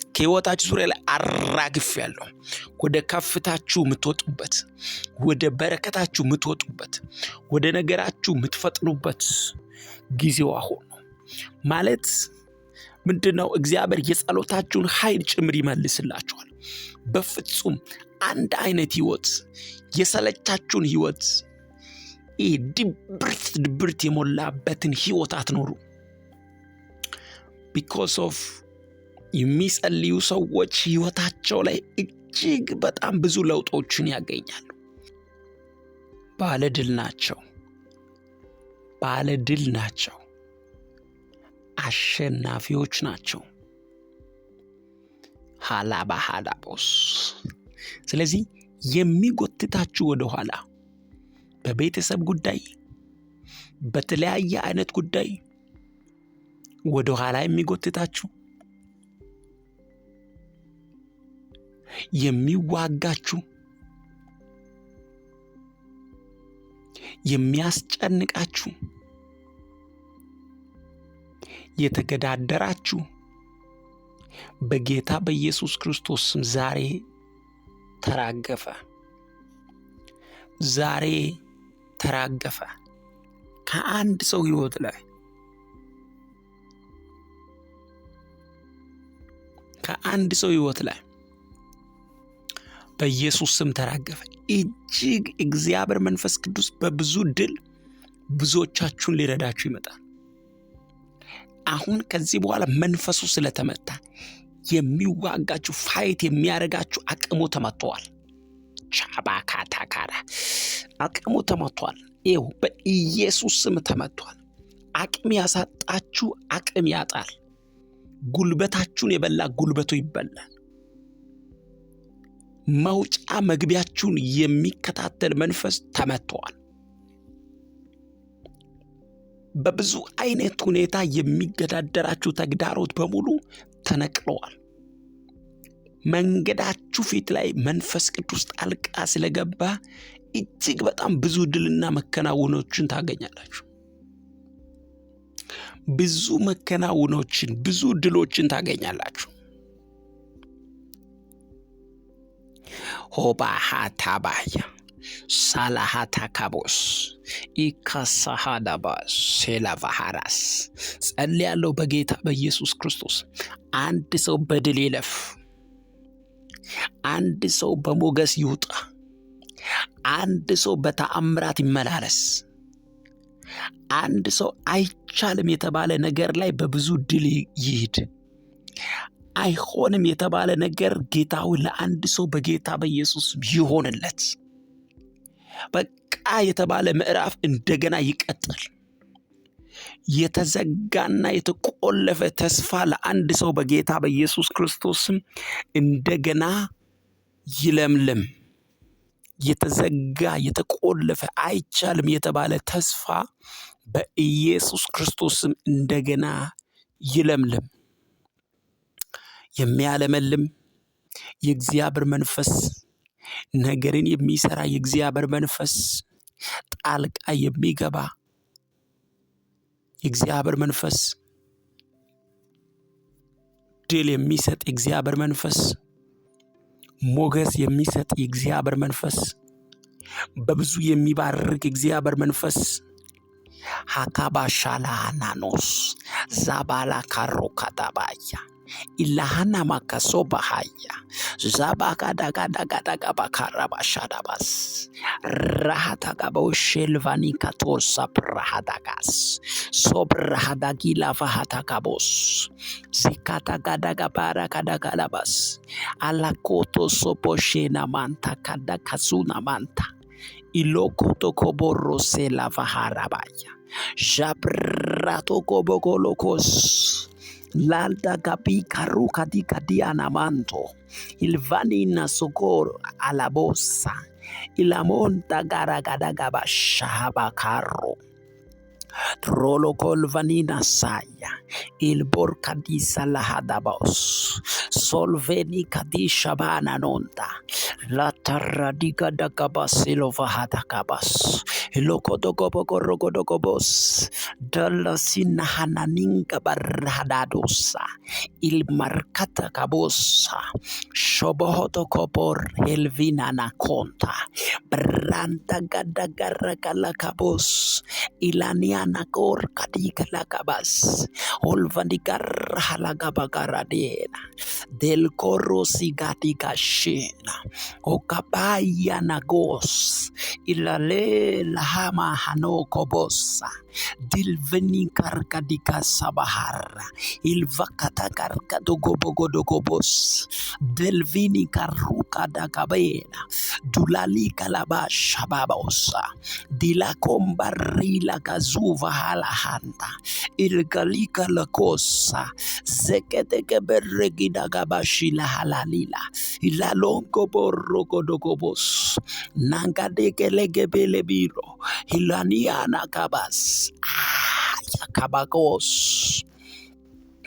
ከሕይወታችሁ ዙሪያ ላይ አራግፍ ያለው ወደ ከፍታችሁ የምትወጡበት፣ ወደ በረከታችሁ የምትወጡበት፣ ወደ ነገራችሁ የምትፈጥኑበት ጊዜው አሁን ነው ማለት ምንድነው? እግዚአብሔር የጸሎታችሁን ኃይል ጭምር ይመልስላችኋል። በፍጹም አንድ አይነት ሕይወት የሰለቻችሁን ሕይወት ድብርት የሞላበትን ሕይወት አትኖሩ። ቢኮዝ ኦፍ የሚጸልዩ ሰዎች ሕይወታቸው ላይ እጅግ በጣም ብዙ ለውጦችን ያገኛሉ። ባለድል ናቸው። አሸናፊዎች ናቸው። ሃላባሃላቦስ። ስለዚህ የሚጎትታችሁ ወደኋላ በቤተሰብ ጉዳይ፣ በተለያየ አይነት ጉዳይ ወደኋላ የሚጎትታችሁ፣ የሚዋጋችሁ፣ የሚያስጨንቃችሁ፣ የተገዳደራችሁ በጌታ በኢየሱስ ክርስቶስ ስም ዛሬ ተራገፈ። ከአንድ ሰው ሕይወት ላይ በኢየሱስ ስም ተራገፈ። እጅግ እግዚአብሔር መንፈስ ቅዱስ በብዙ ድል ብዙዎቻችሁን ሊረዳችሁ ይመጣል። አሁን ከዚህ በኋላ መንፈሱ ስለተመታ የሚዋጋችሁ ፋይት የሚያደርጋችሁ አቅሙ ተመቷል። ቻባካታካራ አቅሙ ተመቷል። ይኸው በኢየሱስ ስም ተመቷል። አቅም ያሳጣችሁ አቅም ያጣል። ጉልበታችሁን የበላ ጉልበቱ ይበላል። መውጫ መግቢያችሁን የሚከታተል መንፈስ ተመቷል። በብዙ አይነት ሁኔታ የሚገዳደራችሁ ተግዳሮት በሙሉ ተነቅለዋል። መንገዳችሁ ፊት ላይ መንፈስ ቅዱስ ጣልቃ ስለገባ እጅግ በጣም ብዙ ድልና መከናወኖችን ታገኛላችሁ። ብዙ ድሎችን ታገኛላችሁ። ሆባሃታባያ ሳላሃታካቦስ ኢካሳሃዳባስ ሴላቫሃራስ ጸልያለሁ በጌታ በኢየሱስ ክርስቶስ። አንድ ሰው በድል ይለፍ። አንድ ሰው በሞገስ ይውጣ። አንድ ሰው በተአምራት ይመላለስ። አንድ ሰው አይቻልም የተባለ ነገር ላይ በብዙ ድል ይሂድ። አይሆንም የተባለ ነገር ጌታው ለአንድ ሰው በጌታ በኢየሱስ ይሆንለት። በቃ የተባለ ምዕራፍ እንደገና ይቀጥል። የተዘጋና የተቆለፈ ተስፋ ለአንድ ሰው በጌታ በኢየሱስ ክርስቶስም እንደገና ይለምልም። የተዘጋ የተቆለፈ አይቻልም የተባለ ተስፋ በኢየሱስ ክርስቶስም እንደገና ይለምልም። የሚያለመልም የእግዚአብሔር መንፈስ፣ ነገርን የሚሰራ የእግዚአብሔር መንፈስ፣ ጣልቃ የሚገባ የእግዚአብሔር መንፈስ፣ ድል የሚሰጥ የእግዚአብሔር መንፈስ፣ ሞገስ የሚሰጥ የእግዚአብሔር መንፈስ፣ በብዙ የሚባርክ የእግዚአብሔር መንፈስ ሃካባሻላ ናኖስ ዛባላ ካሮ ካታባያ ilahana makaso bahaya zabaka daga daga daga bakara bashadabas rahata gabo shelvani katosa prahadagas sobrahadagila vahata kabos zikata gadaga para kadagalabas alakoto soposhena manta kadakazuna manta iloko tokoboro se lavaharabaya jabrato kobokolokos lalda gabi karuka di kadiana manto ilvani na sokoro alabosa ilamonta garagadagaba shahabakaro Trolo colvanina saya il borcadisa lahadabos solveni kadisha bana nonda la taradiga da kabasilo vahada kabas ilokodogobogorogodogobos dalla sinahananinga barhadadosa il markata kabosa shobohoto kobor helvina na konta branda gadagaragala kabos ilaniana kor kadika lakabas olvandigar halagabagaradena del koro sigatika shena okabaya nagos ilale lahama hanoko bossa dilveni karkadika sabahara ilvakata karkadogobogodogobos delvini karuka dagabena dulali kalabasha babosa dilakombarila gazuva halahanda ilgalika lakosa zeketeke beregida gabashila halalila ilalongo borogodogobos nangadeke legebelebiro hilaniana kabas yakabagos.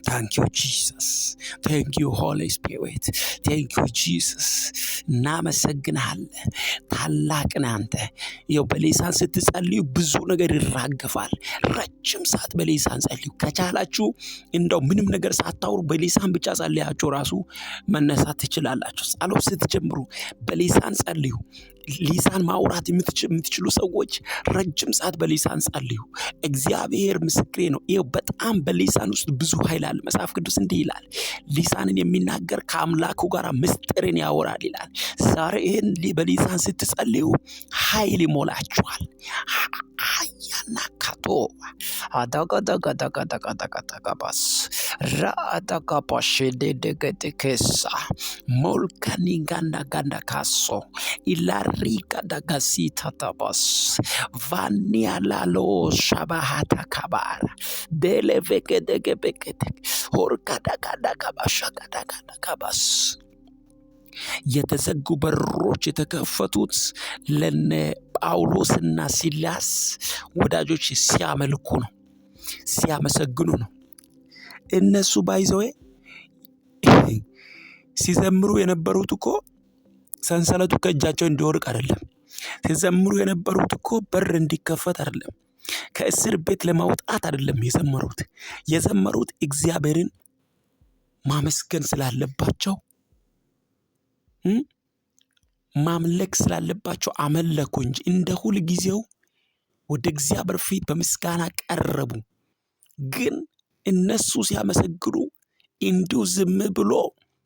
Thank you, Jesus. Thank you, Holy Spirit. Thank you, Jesus. እናመሰግናለን። ታላቅ ነህ አንተ። ይኸው በሊሳን ስትጸልዩ ብዙ ነገር ይራገፋል። ረጅም ሰዓት በሊሳን ጸልዩ። ከቻላችሁ እንደው ምንም ነገር ሳታወሩ በሊሳን ብቻ ጸልያችሁ ራሱ መነሳት ትችላላችሁ። ጸሎት ስትጀምሩ በሊሳን ጸልዩ። ሊሳን ማውራት የምትችሉ ሰዎች ረጅም ሰዓት በሊሳን ጸልዩ። እግዚአብሔር ምስክሬ ነው። ይኸው በጣም በሊሳን ውስጥ ብዙ ኃይል አለ። መጽሐፍ ቅዱስ እንዲህ ይላል፣ ሊሳንን የሚናገር ከአምላኩ ጋር ምስጢርን ያወራል ይላል። ዛሬ ይህን በሊሳን ስትጸልዩ ኃይል ይሞላችኋል። አያና ካቶ አዳጋዳጋዳጋዳጋዳጋባስ ራአዳጋባሽ ደደገደከሳ ሞልካኒ ጋንዳ ጋንዳ ካሶ ኢላሪካ ዳጋሲታ ታባስ ቫኒያ ላሎ ሻባሃታ ካባራ ደለቬገደገበገደ ሆርካዳጋዳጋባሻጋዳጋዳጋባስ የተዘጉ በሮች የተከፈቱት ለነ ጳውሎስና ሲላስ ወዳጆች ሲያመልኩ ነው፣ ሲያመሰግኑ ነው። እነሱ ባይዘው ሲዘምሩ የነበሩት እኮ ሰንሰለቱ ከእጃቸው እንዲወርቅ አይደለም። ሲዘምሩ የነበሩት እኮ በር እንዲከፈት አይደለም። ከእስር ቤት ለማውጣት አይደለም የዘመሩት እግዚአብሔርን ማመስገን ስላለባቸው ማምለክ ስላለባቸው አመለኩ እንጂ እንደ ሁል ጊዜው ወደ እግዚአብሔር ፊት በምስጋና ቀረቡ። ግን እነሱ ሲያመሰግኑ እንዲሁ ዝም ብሎ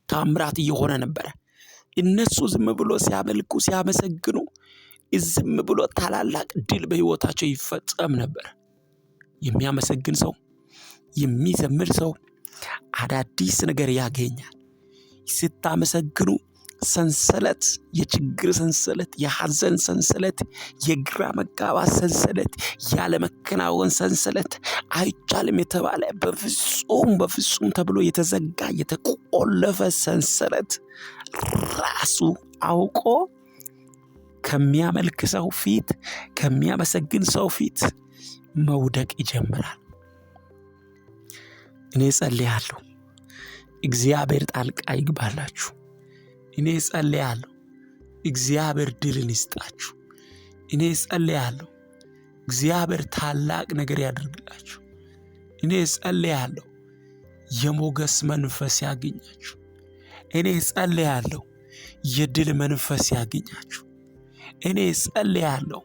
ታምራት እየሆነ ነበር። እነሱ ዝም ብሎ ሲያመልኩ ሲያመሰግኑ ዝም ብሎ ታላላቅ ድል በህይወታቸው ይፈጸም ነበር። የሚያመሰግን ሰው የሚዘምር ሰው አዳዲስ ነገር ያገኛል። ስታመሰግኑ ሰንሰለት፣ የችግር ሰንሰለት፣ የሐዘን ሰንሰለት፣ የግራ መጋባት ሰንሰለት፣ ያለመከናወን ሰንሰለት፣ አይቻልም የተባለ በፍጹም ተብሎ የተዘጋ የተቆለፈ ሰንሰለት ራሱ አውቆ ከሚያመልክ ሰው ፊት ከሚያመሰግን ሰው ፊት መውደቅ ይጀምራል። እኔ ጸልያለሁ እግዚአብሔር ጣልቃ ይግባላችሁ። እኔ ጸልያለሁ እግዚአብሔር ድልን ይስጣችሁ። እኔ ጸልያለሁ እግዚአብሔር ታላቅ ነገር ያደርግላችሁ። እኔ ጸልያለሁ የሞገስ መንፈስ ያገኛችሁ። እኔ ጸልያለሁ የድል መንፈስ ያገኛችሁ። እኔ ጸልያለሁ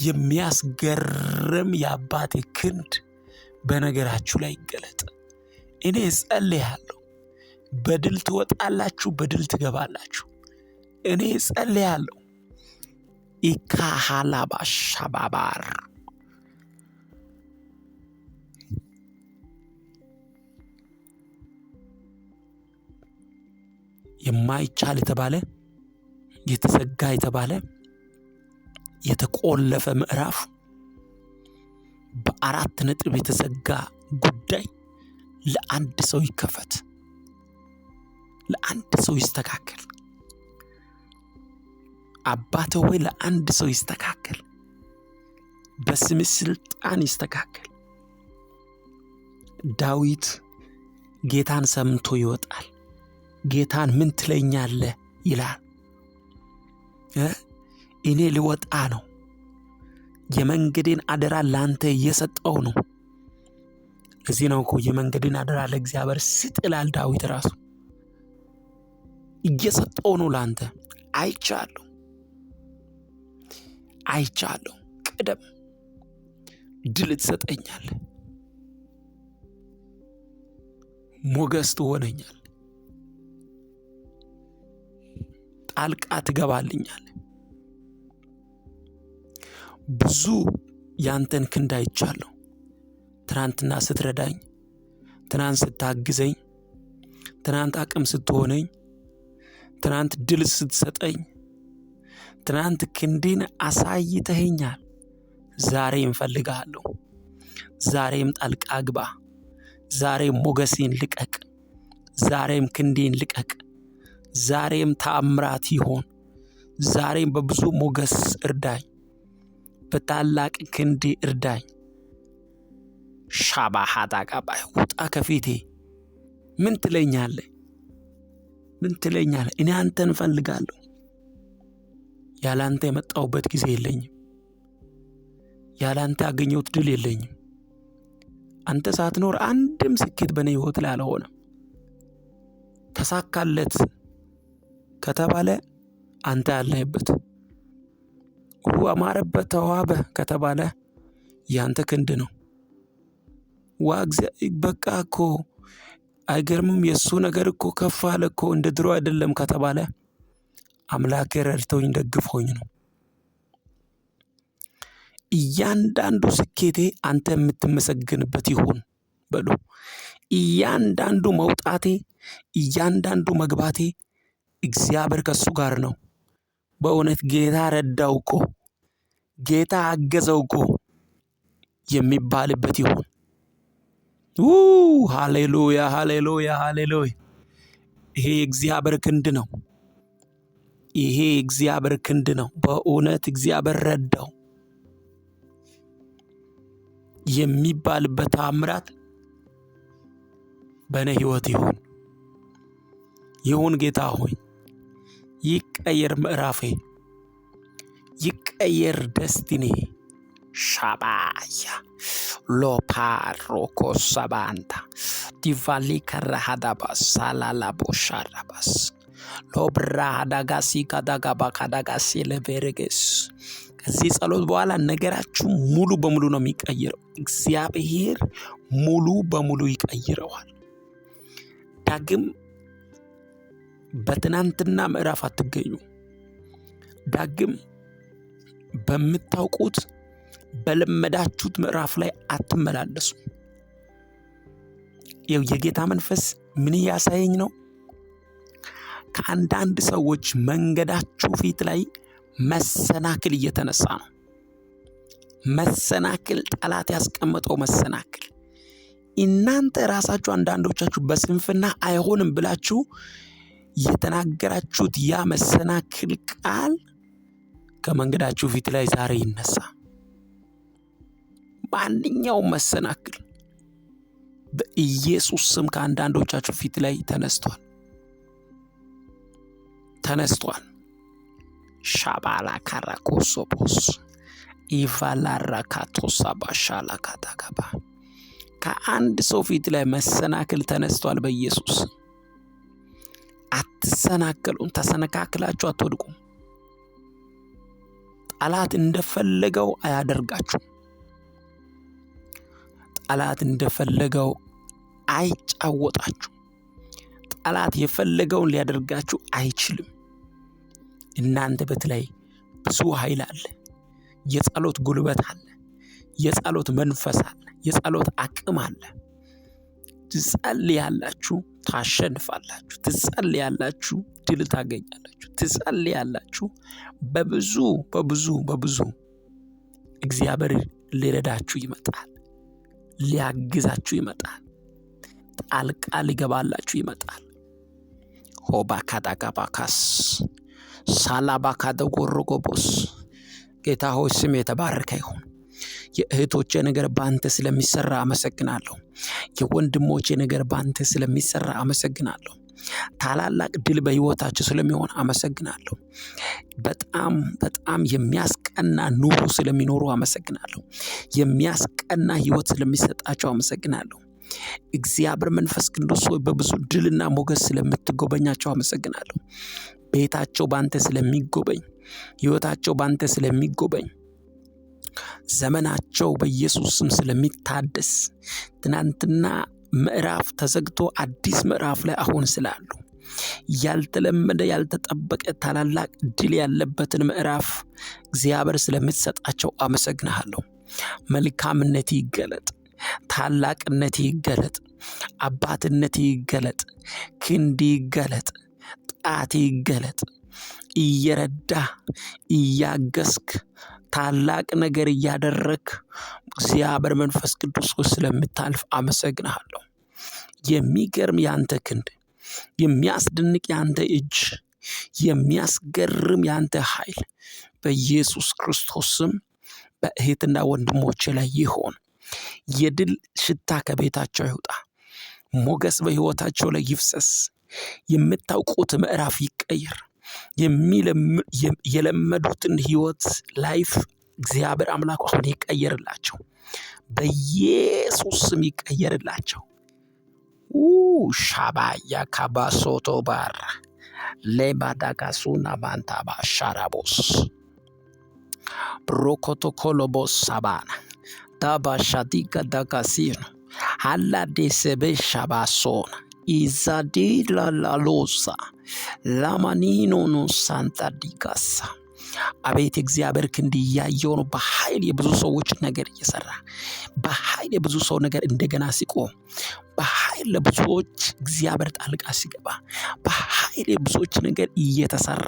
የሚያስገርም የአባቴ ክንድ በነገራችሁ ላይ ይገለጥ። እኔ ጸልያለሁ በድል ትወጣላችሁ፣ በድል ትገባላችሁ። እኔ ጸልያለሁ። ኢካሃላባሻባባር የማይቻል የተባለ የተዘጋ የተባለ የተቆለፈ ምዕራፍ በ4 ነጥብ የተዘጋ ጉዳይ ለአንድ ሰው ይከፈት፣ ለአንድ ሰው ይስተካከል። አባቴ ሆይ ለአንድ ሰው ይስተካከል፣ በስም ስልጣን ይስተካከል። ዳዊት ጌታን ሰምቶ ይወጣል። ጌታን ምን ትለኛለህ ይላል። እኔ ልወጣ ነው፣ የመንገዴን አደራ ላንተ እየሰጠው ነው። ለዚህ ነው እኮ የመንገዴን አደራ ለእግዚአብሔር ስጥ ይላል ዳዊት ራሱ። እየሰጠው ነው ላንተ። አይቻለሁ፣ ቅደም፣ ድል ትሰጠኛለህ፣ ሞገስ ትሆነኛለህ፣ ጣልቃ ትገባልኛለህ። ብዙ ያንተን ክንድ አይቻለሁ። ትናንትና ስትረዳኝ፣ ትናንት ስታግዘኝ፣ ትናንት አቅም ስትሆነኝ፣ ትናንት ድል ስትሰጠኝ፣ ትናንት ክንድን አሳይተኸኛል። ዛሬም እፈልግሃለሁ። ዛሬም ጣልቃ ግባ። ዛሬም ሞገሴን ልቀቅ። ዛሬም ክንዴን ልቀቅ። ዛሬም ተአምራት ይሆን። ዛሬም በብዙ ሞገስ እርዳኝ፣ በታላቅ ክንዴ እርዳኝ። ሻባሃዳጋባይ ውጣ ከፊቴ። ምን ትለኛለህ? እኔ አንተን እፈልጋለሁ። ያላንተ የመጣሁበት ጊዜ የለኝም። ያላንተ ያገኘሁት ድል የለኝም። አንተ ሳትኖር አንድም ስኬት በእኔ ሕይወት ላይ አልሆነም። ተሳካለት ከተባለ አንተ ያለህበት፣ አማረበት፣ ተዋበ ከተባለ ያንተ ክንድ ነው። በቃ እኮ አይገርምም፣ የእሱ ነገር እኮ ከፍ አለ እኮ እንደ ድሮ አይደለም ከተባለ አምላኬ ረድቶኝ ደግፎኝ ነው። እያንዳንዱ ስኬቴ አንተ የምትመሰግንበት ይሁን በሉ። እያንዳንዱ መውጣቴ፣ እያንዳንዱ መግባቴ እግዚአብሔር ከሱ ጋር ነው። በእውነት ጌታ ረዳው እኮ፣ ጌታ አገዘው እኮ የሚባልበት ይሁን። ሃሌሉያ፣ ሃሌሉያ፣ ሃሌሉያ። ይሄ የእግዚአብሔር ክንድ ነው። ይሄ የእግዚአብሔር ክንድ ነው። በእውነት እግዚአብሔር ረዳው የሚባልበት ተአምራት በእኔ ሕይወት ይሁን። ጌታ ሆይ ይቀየር ምዕራፌ፣ ይቀየር ደስቲኔ። ሻባያ ሎፓሮኮ ሰባንታ ዲቫሊ ከረሃዳባስ ሳላላቦሻራባስ ሎብራሃዳጋሲ ካዳጋባካዳጋሲ ለቬሬጌስ። ከዚህ ጸሎት በኋላ ነገራችሁ ሙሉ በሙሉ ነው የሚቀይረው። እግዚአብሔር ሙሉ በሙሉ ይቀይረዋል። ዳግም በትናንትና ምዕራፍ አትገኙ። ዳግም በምታውቁት በለመዳችሁት ምዕራፍ ላይ አትመላለሱ። የጌታ መንፈስ ምን ያሳየኝ ነው? ከአንዳንድ ሰዎች መንገዳችሁ ፊት ላይ መሰናክል እየተነሳ ነው። መሰናክል፣ ጠላት ያስቀመጠው መሰናክል። እናንተ ራሳችሁ አንዳንዶቻችሁ በስንፍና አይሆንም ብላችሁ የተናገራችሁት ያ መሰናክል ቃል ከመንገዳችሁ ፊት ላይ ዛሬ ይነሳ። ማንኛውም መሰናክል በኢየሱስ ስም ከአንዳንዶቻችሁ ፊት ላይ ተነስቷል። ሻባላ ካራኮሶፖስ ኢቫላራካቶሳ ባሻላ ካታጋባ። ከአንድ ሰው ፊት ላይ መሰናክል ተነስቷል በኢየሱስ። አትሰናከሉም። ተሰነካክላችሁ አትወድቁም። ጠላት እንደፈለገው አያደርጋችሁ። ጠላት እንደፈለገው አይጫወጣችሁ። ጠላት የፈለገውን ሊያደርጋችሁ አይችልም። እናንተ በተለይ ብዙ ኃይል አለ፣ የጸሎት ጉልበት አለ፣ የጸሎት መንፈስ አለ፣ የጸሎት አቅም አለ። ትጸልያላችሁ፣ ታሸንፋላችሁ። ትጸልያላችሁ፣ ድል ታገኛላችሁ። ትጸልያላችሁ፣ በብዙ እግዚአብሔር ሊረዳችሁ ይመጣል፣ ሊያግዛችሁ ይመጣል፣ ጣልቃ ሊገባላችሁ ይመጣል። ሆባካዳጋባካስ ሳላባካደጎሮጎቦስ ጌታ ሆይ ስም የተባረከ ይሁን። የእህቶቼ ነገር ባንተ ስለሚሰራ አመሰግናለሁ። የወንድሞቼ ነገር ባንተ ስለሚሰራ አመሰግናለሁ። ታላላቅ ድል በሕይወታቸው ስለሚሆን አመሰግናለሁ። በጣም የሚያስቀና ኑሮ ስለሚኖሩ አመሰግናለሁ። የሚያስቀና ሕይወት ስለሚሰጣቸው አመሰግናለሁ። እግዚአብሔር መንፈስ ቅዱስ ሆይ በብዙ ድልና ሞገስ ስለምትጎበኛቸው አመሰግናለሁ። ቤታቸው ባንተ ስለሚጎበኝ፣ ሕይወታቸው ባንተ ስለሚጎበኝ፣ ዘመናቸው በኢየሱስ ስም ስለሚታደስ፣ ትናንትና ምዕራፍ ተዘግቶ አዲስ ምዕራፍ ላይ አሁን ስላሉ ያልተለመደ ያልተጠበቀ ታላላቅ ድል ያለበትን ምዕራፍ እግዚአብሔር ስለምትሰጣቸው አመሰግናለሁ። መልካምነት ይገለጥ፣ ታላቅነት ይገለጥ፣ አባትነት ይገለጥ፣ ክንድ ይገለጥ፣ ጣት ይገለጥ። እየረዳ እያገዝክ ታላቅ ነገር እያደረክ እግዚአብሔር መንፈስ ቅዱስ ስለምታልፍ አመሰግናለሁ። የሚገርም ያንተ ክንድ፣ የሚያስደንቅ ያንተ እጅ፣ የሚያስገርም ያንተ ኃይል በኢየሱስ ክርስቶስ ስም በእህትና ወንድሞቼ ላይ ይሆን። የድል ሽታ ከቤታቸው ይውጣ። ሞገስ በሕይወታቸው ላይ ይፍሰስ። የምታውቁት ምዕራፍ ይቀየር። የለመዱትን ሕይወት ላይፍ እግዚአብሔር አምላክ አሁን ይቀየርላቸው። በኢየሱስ ስም ይቀየርላቸው። ሻባያ ካባሶቶ ባር ሌባዳጋሱና ባንታባ ሻራቦስ ብሮኮቶኮሎቦስ ሳባና ዳባሻዲጋ ዳጋሲኖ ሃላዴሴቤ ሻባሶና ኢዛዲላ ላሎሳ ላማኒኖኖ ሳንታዲጋሳ። አቤት እግዚአብሔር ክንድ እያየው ነው። በኃይል የብዙ ሰዎች ነገር እየሰራ፣ በኃይል የብዙ ሰው ነገር እንደገና ሲቆም፣ በኃይል ለብዙዎች እግዚአብሔር ጣልቃ ሲገባ፣ በኃይል የብዙዎች ነገር እየተሰራ፣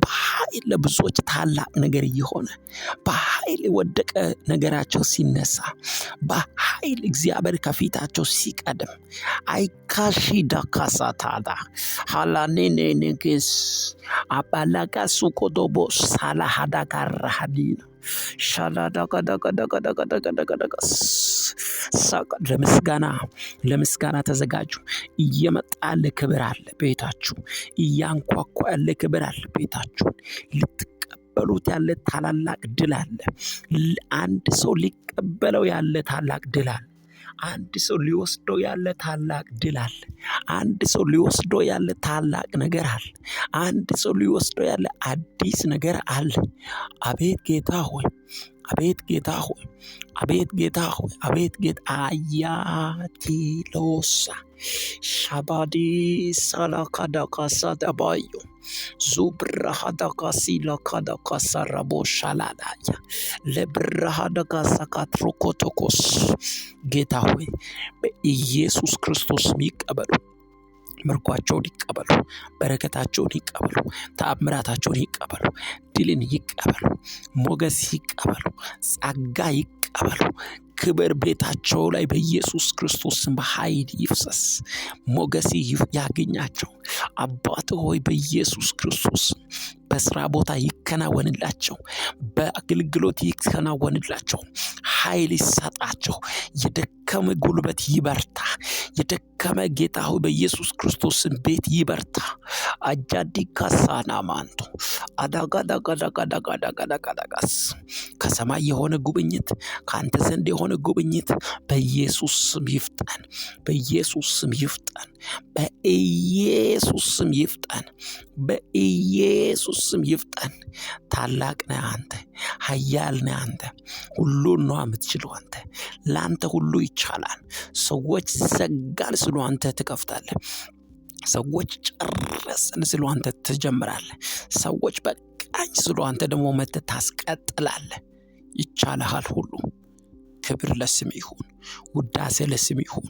በኃይል ለብዙዎች ታላቅ ነገር እየሆነ፣ በኃይል የወደቀ ነገራቸው ሲነሳ፣ በኃይል እግዚአብሔር ከፊታቸው ሲቀድም አይካሺ ዳካሳታዳ ሃላኔኔኔጌስ አባላጋ ሱቆዶቦ ሳላሃዳጋራሃዲና ሻላዳጋዳጋዳጋዳጋዳጋዳጋስ ለምስጋና ተዘጋጁ። እየመጣ ያለ ክብር አለ ቤታችሁ። እያንኳኳ ያለ ክብር አለ ቤታችሁን። ልትቀበሉት ያለ ታላላቅ ድል አለ። አንድ ሰው ሊቀበለው ያለ ታላቅ ድል አለ። አንድ ሰው ሊወስደው ያለ ታላቅ ድል አለ። አንድ ሰው ሊወስደው ያለ ታላቅ ነገር አለ። አንድ ሰው ሊወስደው ያለ አዲስ ነገር አለ። አቤት ጌታ ሆይ፣ አቤት ጌታ ሆይ፣ አቤት ጌታ ሆይ፣ አቤት ጌታ አያቲሎሳ ሻባዲ ሳላካዳካሳ ደባዩ ዙብራሃዳካሲ ላካዳካሳ ረቦ ሻላላያ ለብራሃዳካሳ ካትሮኮቶኮስ። ጌታ ሆይ በኢየሱስ ክርስቶስ ይቀበሉ። ምርኳቸውን ይቀበሉ። በረከታቸውን ይቀበሉ። ተአምራታቸውን ይቀበሉ። ድልን ይቀበሉ። ሞገስ ይቀበሉ። ጸጋ ይቀበሉ። ክብር ቤታቸው ላይ በኢየሱስ ክርስቶስ በኃይል ይፍሰስ። ሞገስ ያገኛቸው። አባት ሆይ በኢየሱስ ክርስቶስ በስራ ቦታ ይከናወንላቸው። በአገልግሎት ይከናወንላቸው። ኃይል ይሰጣቸው። የደከመ ጉልበት ይበርታ። የደከመ ጌታ ሆይ በኢየሱስ ክርስቶስ ቤት ይበርታ። አጃዲ ካሳና ማንቶ አዳጋዳጋዳጋዳጋዳጋዳጋስ ከሰማይ የሆነ ጉብኝት፣ ከአንተ ዘንድ የሆነ ጉብኝት በኢየሱስ ስም ይፍጠን። በኢየሱስ ስም ይፍጠን። በኢየሱስ ስም ይፍጠን። በኢየሱስ ስም ይፍጠን። ታላቅ ነህ አንተ፣ ኃያል ነህ አንተ፣ ሁሉን ነው የምትችለው አንተ። ለአንተ ሁሉ ይቻላል። ሰዎች ዘጋል ስሉ አንተ ትከፍታለህ። ሰዎች ጨረስን ስሉ አንተ ትጀምራለህ። ሰዎች በቃኝ ስሉ አንተ ደግሞ መተህ ታስቀጥላለህ። ይቻልሃል ሁሉ። ክብር ለስም ይሁን፣ ውዳሴ ለስም ይሁን።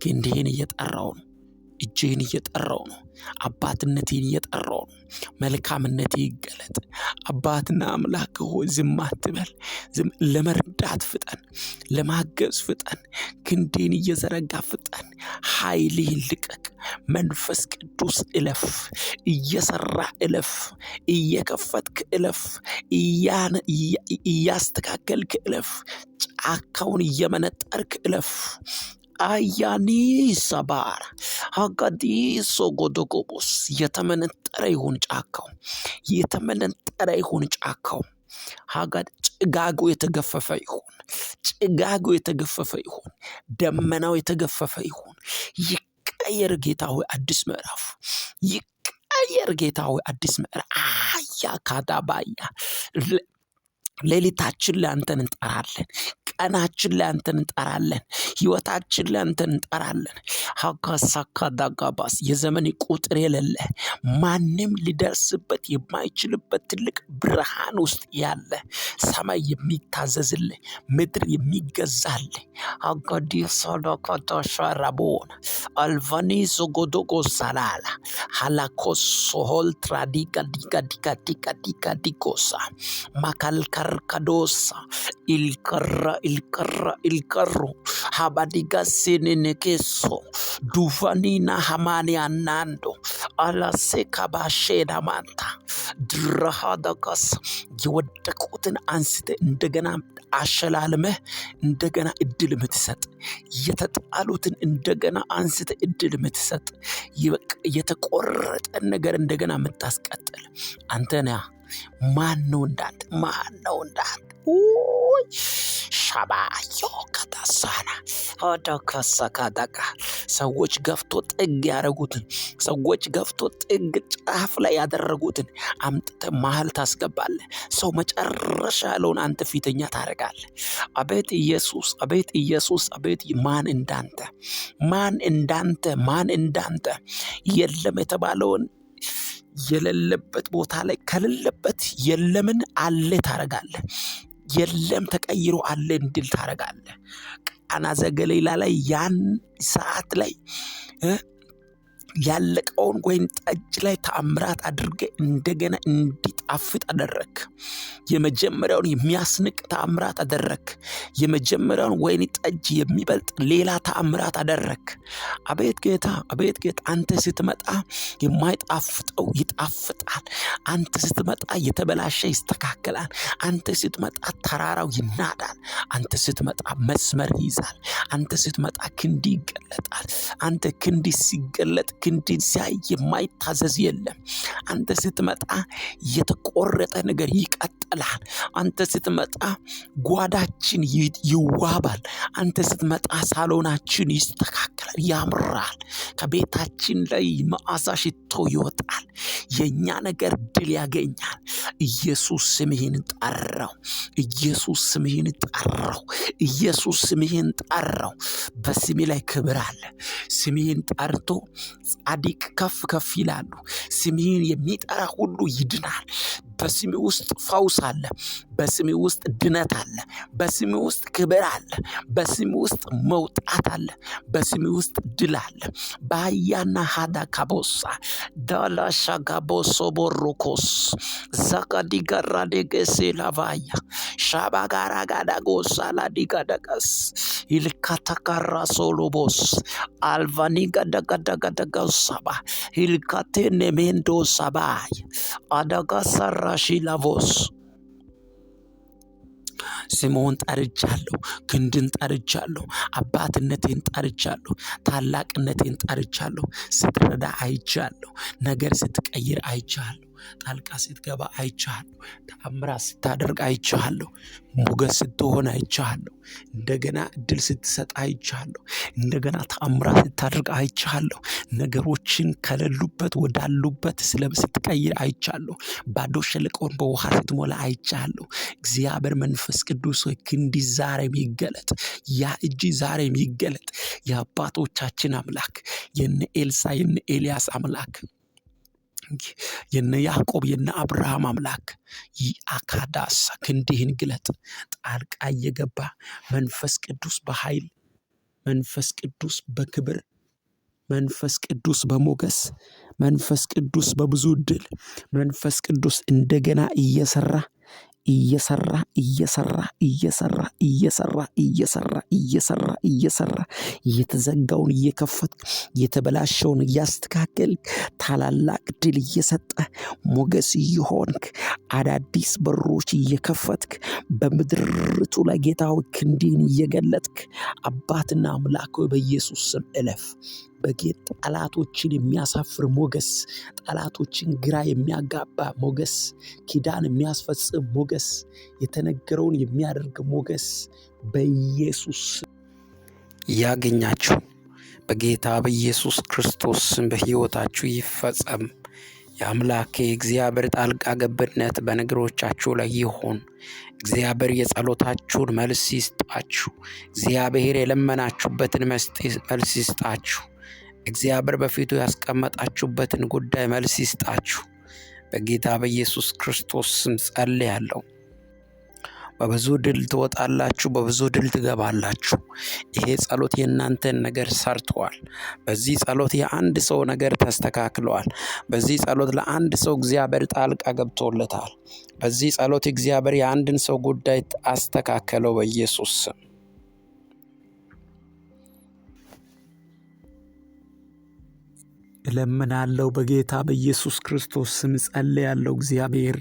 ክንድህን እየጠራው ነው፣ እጅህን እየጠራው ነው፣ አባትነቴን እየጠራው ነው። መልካምነቴ ይገለጥ። አባትና አምላክ ሆይ ዝም አትበል። ለመርዳት ፍጠን፣ ለማገዝ ፍጠን፣ ክንድህን እየዘረጋ ፍጠን። ኃይልህን ልቀቅ። መንፈስ ቅዱስ እለፍ፣ እየሰራ እለፍ፣ እየከፈትክ እለፍ፣ እያስተካከልክ እለፍ፣ ጫካውን እየመነጠርክ እለፍ። አያኒ ሰባር አጋዲሶ ጎዶጎቦስ የተመነጠረ ይሁን ጫካው፣ የተመነጠረ ይሁን ጫካው። ሀጋድ ጭጋጉ የተገፈፈ ይሁን፣ ጭጋጉ የተገፈፈ ይሁን፣ ደመናው የተገፈፈ ይሁን። ይቀየር ጌታ ሆይ አዲስ ምዕራፍ፣ ይቀየር ጌታ ሆይ አዲስ ምዕራፍ። አያ ካዳባያ ሌሊታችን ለአንተን እንጠራለን፣ ቀናችን ለአንተን እንጠራለን፣ ህይወታችን ለአንተን እንጠራለን። ሀጋሳካዳጋባስ የዘመን ቁጥር የሌለ ማንም ሊደርስበት የማይችልበት ትልቅ ብርሃን ውስጥ ያለ ሰማይ የሚታዘዝልህ ምድር የሚገዛልህ አጋዲሳዳካዳሻራቦን አልቫኒዞ ጎዶጎ ሳላላ ሃላኮሶሆል ትራዲጋዲጋዲጋዲጋዲጋዲጎሳ ማካልካርካዶሳ ilkarro habadiga senenekeso dufanina hamani anando ala sekabasheda manta ድራሃዳጋስ የወደቁትን አንስተ እንደገና አሸላልመህ እንደገና እድል የምትሰጥ፣ የተጣሉትን እንደገና አንስተ እድል የምትሰጥ፣ የተቆረጠን ነገር እንደገና የምታስቀጥል አንተ ነህ። ማን ነው እንዳንተ? ማን ነው እንዳንተ? ሻባዮ ከታሳና ወደከሰካዳጋ ሰዎች ገፍቶ ጥግ ያደረጉትን፣ ሰዎች ገፍቶ ጥግ ጫፍ ላይ ያደረጉትን አምጥተ መሃል ታስገባለህ። ሰው መጨረሻ ያለውን አንተ ፊተኛ ታደርጋለህ። አቤት ኢየሱስ፣ አቤት ኢየሱስ፣ አቤት ማን እንዳንተ፣ ማን እንዳንተ፣ ማን እንዳንተ። የለም የተባለውን የሌለበት ቦታ ላይ ከሌለበት የለምን አለ ታረጋለህ። የለም ተቀይሮ አለ እንድል ታረጋለህ። ቃና ዘገሊላ ላይ ያን ሰዓት ላይ ያለቀውን ወይን ጠጅ ላይ ተአምራት አድርገ እንደገና እንዲጣፍጥ አደረክ። የመጀመሪያውን የሚያስንቅ ተአምራት አደረክ። የመጀመሪያውን ወይን ጠጅ የሚበልጥ ሌላ ተአምራት አደረክ። አቤት ጌታ፣ አቤት ጌታ። አንተ ስትመጣ የማይጣፍጠው ይጣፍጣል። አንተ ስትመጣ የተበላሸ ይስተካከላል። አንተ ስትመጣ ተራራው ይናዳል። አንተ ስትመጣ መስመር ይይዛል። አንተ ስትመጣ ክንዲ ይገለጣል። አንተ ክንዲ ሲገለጥ ክንዲን ሲያይ የማይታዘዝ የለም። አንተ ስትመጣ የተቆረጠ ነገር ይቀጥላል። አንተ ስትመጣ ጓዳችን ይዋባል። አንተ ስትመጣ ሳሎናችን ይስተካከላል፣ ያምራል። ከቤታችን ላይ መዓዛ ሽቶ ይወጣል። የኛ ነገር ድል ያገኛል። ኢየሱስ ስምህን ጠራው። ኢየሱስ ስምህን ጠራው። ኢየሱስ ስምህን ጠራው። በስሜ ላይ ክብር አለ። ስምህን ጠርቶ ጻድቅ ከፍ ከፍ ይላሉ። ስምህን የሚጠራ ሁሉ ይድናል። በስሜ ውስጥ ፈውስ አለ። በስሜ ውስጥ ድነት አለ። በስሜ ውስጥ ክብር አለ። በስሜ ውስጥ መውጣት አለ። በስሜ ውስጥ ድል አለ። ባያና ሃዳ ካቦሳ ዳላሻ ጋቦሶ ቦሮኮስ ዛካዲጋራ ደገሴ ላቫያ ሻባጋራ ጋዳጎሳ ላዲጋዳጋስ ይልካታካራ ሶሎቦስ አልቫኒ ጋዳጋዳጋዳጋሳባ ይልካቴኔ ሜንዶ ሳባይ አዳጋሳራ ሺላቮስ ስሙን ጠርቻለሁ። ክንድን ጠርቻለሁ። አባትነቴን ጠርቻለሁ። ታላቅነቴን ጠርቻለሁ። ስትረዳ አይቻለሁ። ነገር ስትቀይር አይቻለሁ። ጣልቃ ስትገባ አይቻለሁ። ተአምራት ስታደርግ አይቻለሁ። ሞገስ ስትሆን አይቻለሁ። እንደገና እድል ስትሰጥ አይቻለሁ። እንደገና ተአምራት ስታደርግ አይቻለሁ። ነገሮችን ከሌሉበት ወዳሉበት ስትቀይር አይቻለሁ። ባዶ ሸለቆን በውሃ ስትሞላ አይቻለሁ። እግዚአብሔር መንፈስ ቅዱስ ሆይ ክንዲ ዛሬም ይገለጥ። ያ እጅ ዛሬም ይገለጥ። የአባቶቻችን አምላክ የነ ኤልሳ የነ ኤልያስ አምላክ የነ ያዕቆብ የነ አብርሃም አምላክ አካዳስ ክንድህን ግለጥ። ጣልቃ እየገባ መንፈስ ቅዱስ በኃይል መንፈስ ቅዱስ በክብር መንፈስ ቅዱስ በሞገስ መንፈስ ቅዱስ በብዙ ድል መንፈስ ቅዱስ እንደገና እየሰራ የተዘጋውን እየከፈትክ የተበላሸውን እያስተካከልክ ታላላቅ ድል እየሰጠ ሞገስ እየሆንክ አዳዲስ በሮች እየከፈትክ በምድርቱ ላይ ጌታው ክንድህን እየገለጥክ አባትና አምላክ በኢየሱስ ስም እለፍ። በጌጥ ጠላቶችን የሚያሳፍር ሞገስ፣ ጠላቶችን ግራ የሚያጋባ ሞገስ፣ ኪዳን የሚያስፈጽም ሞገስ፣ የተነገረውን የሚያደርግ ሞገስ በኢየሱስ ያገኛችሁ። በጌታ በኢየሱስ ክርስቶስ ስም በሕይወታችሁ ይፈጸም። የአምላኬ እግዚአብሔር ጣልቃ ገብነት በነገሮቻችሁ ላይ ይሆን። እግዚአብሔር የጸሎታችሁን መልስ ይስጣችሁ። እግዚአብሔር የለመናችሁበትን መልስ ይስጣችሁ። እግዚአብሔር በፊቱ ያስቀመጣችሁበትን ጉዳይ መልስ ይስጣችሁ። በጌታ በኢየሱስ ክርስቶስ ስም ጸልያለሁ። በብዙ ድል ትወጣላችሁ፣ በብዙ ድል ትገባላችሁ። ይሄ ጸሎት የእናንተን ነገር ሰርተዋል። በዚህ ጸሎት የአንድ ሰው ነገር ተስተካክለዋል። በዚህ ጸሎት ለአንድ ሰው እግዚአብሔር ጣልቃ ገብቶለታል። በዚህ ጸሎት እግዚአብሔር የአንድን ሰው ጉዳይ አስተካከለው በኢየሱስ ስም። እለምናለሁ በጌታ በኢየሱስ ክርስቶስ ስም ጸልያለሁ። እግዚአብሔር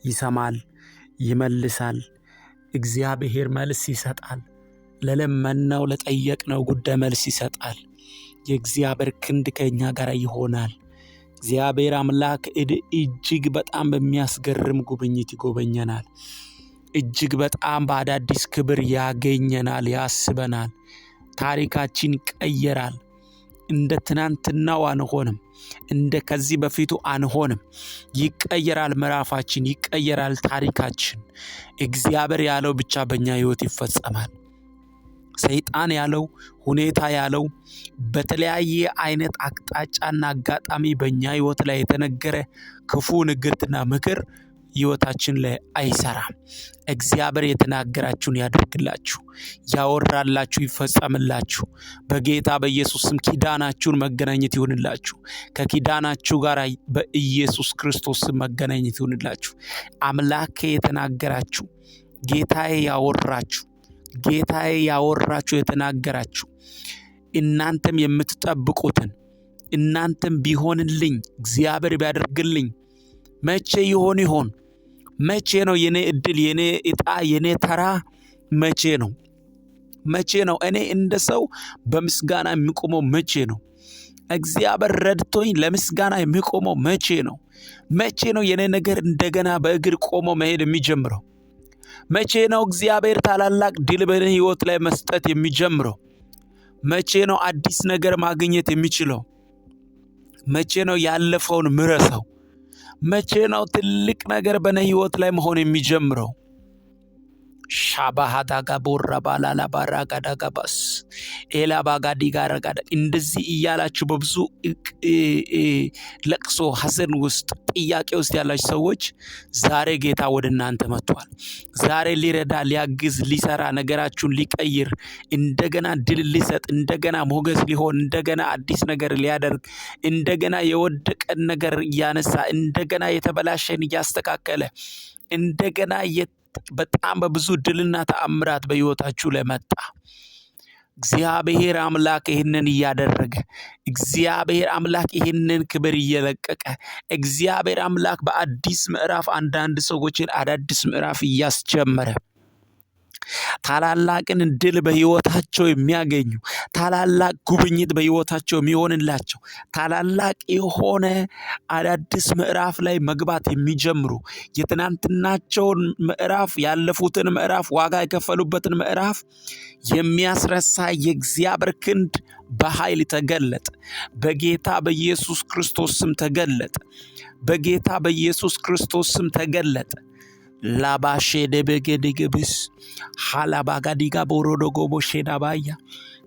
ይሰማል፣ ይመልሳል። እግዚአብሔር መልስ ይሰጣል። ለለመነው ለጠየቅነው ጉዳይ መልስ ይሰጣል። የእግዚአብሔር ክንድ ከኛ ጋር ይሆናል። እግዚአብሔር አምላክ እጅግ በጣም በሚያስገርም ጉብኝት ይጎበኘናል። እጅግ በጣም በአዳዲስ ክብር ያገኘናል፣ ያስበናል። ታሪካችን ይቀየራል። እንደ ትናንትናው አንሆንም። እንደ ከዚህ በፊቱ አንሆንም። ይቀየራል። ምዕራፋችን ይቀየራል። ታሪካችን እግዚአብሔር ያለው ብቻ በእኛ ሕይወት ይፈጸማል። ሰይጣን ያለው ሁኔታ ያለው በተለያየ አይነት አቅጣጫና አጋጣሚ በእኛ ሕይወት ላይ የተነገረ ክፉ ንግርትና ምክር ሕይወታችን ላይ አይሰራም። እግዚአብሔር የተናገራችሁን ያደርግላችሁ፣ ያወራላችሁ ይፈጸምላችሁ። በጌታ በኢየሱስ ስም ኪዳናችሁን መገናኘት ይሁንላችሁ። ከኪዳናችሁ ጋር በኢየሱስ ክርስቶስ ስም መገናኘት ይሁንላችሁ። አምላኬ የተናገራችሁ፣ ጌታዬ ያወራችሁ የተናገራችሁ እናንተም የምትጠብቁትን እናንተም ቢሆንልኝ እግዚአብሔር ቢያደርግልኝ መቼ ይሆን? መቼ ነው የኔ እድል፣ የኔ ዕጣ፣ የኔ ተራ? መቼ ነው እኔ እንደ ሰው በምስጋና የሚቆመው? መቼ ነው እግዚአብሔር ረድቶኝ ለምስጋና የሚቆመው? መቼ ነው የኔ ነገር እንደገና በእግር ቆሞ መሄድ የሚጀምረው? መቼ ነው እግዚአብሔር ታላላቅ ድል በእኔ ሕይወት ላይ መስጠት የሚጀምረው? መቼ ነው አዲስ ነገር ማግኘት የሚችለው? መቼ ነው ያለፈውን ምረሳው? መቼ ነው ትልቅ ነገር በእኔ ሕይወት ላይ መሆን የሚጀምረው? ሻባሃዳጋ ቦራባላላ ባራጋዳጋባስ ኤላባጋዲ ጋራጋዳ እንደዚህ እያላችሁ በብዙ ለቅሶ ሐዘን ውስጥ ጥያቄ ውስጥ ያላችሁ ሰዎች ዛሬ ጌታ ወደ እናንተ መጥቷል። ዛሬ ሊረዳ፣ ሊያግዝ፣ ሊሰራ፣ ነገራችሁን ሊቀይር፣ እንደገና ድል ሊሰጥ፣ እንደገና ሞገስ ሊሆን፣ እንደገና አዲስ ነገር ሊያደርግ፣ እንደገና የወደቀን ነገር እያነሳ፣ እንደገና የተበላሸን እያስተካከለ፣ እንደገና በጣም በብዙ ድልና ተአምራት በሕይወታችሁ ላይ መጣ። እግዚአብሔር አምላክ ይህንን እያደረገ፣ እግዚአብሔር አምላክ ይህንን ክብር እየለቀቀ፣ እግዚአብሔር አምላክ በአዲስ ምዕራፍ አንዳንድ ሰዎችን አዳዲስ ምዕራፍ እያስጀመረ ታላላቅን ድል በሕይወታቸው የሚያገኙ፣ ታላላቅ ጉብኝት በሕይወታቸው የሚሆንላቸው፣ ታላላቅ የሆነ አዳዲስ ምዕራፍ ላይ መግባት የሚጀምሩ፣ የትናንትናቸውን ምዕራፍ ያለፉትን ምዕራፍ ዋጋ የከፈሉበትን ምዕራፍ የሚያስረሳ የእግዚአብሔር ክንድ በኃይል ተገለጠ። በጌታ በኢየሱስ ክርስቶስ ስም ተገለጠ። በጌታ በኢየሱስ ክርስቶስ ስም ተገለጠ። ላባሼ ደበገደግብስ ሃላባጋዲጋ ቦሮዶጎቦ ሼዳባያ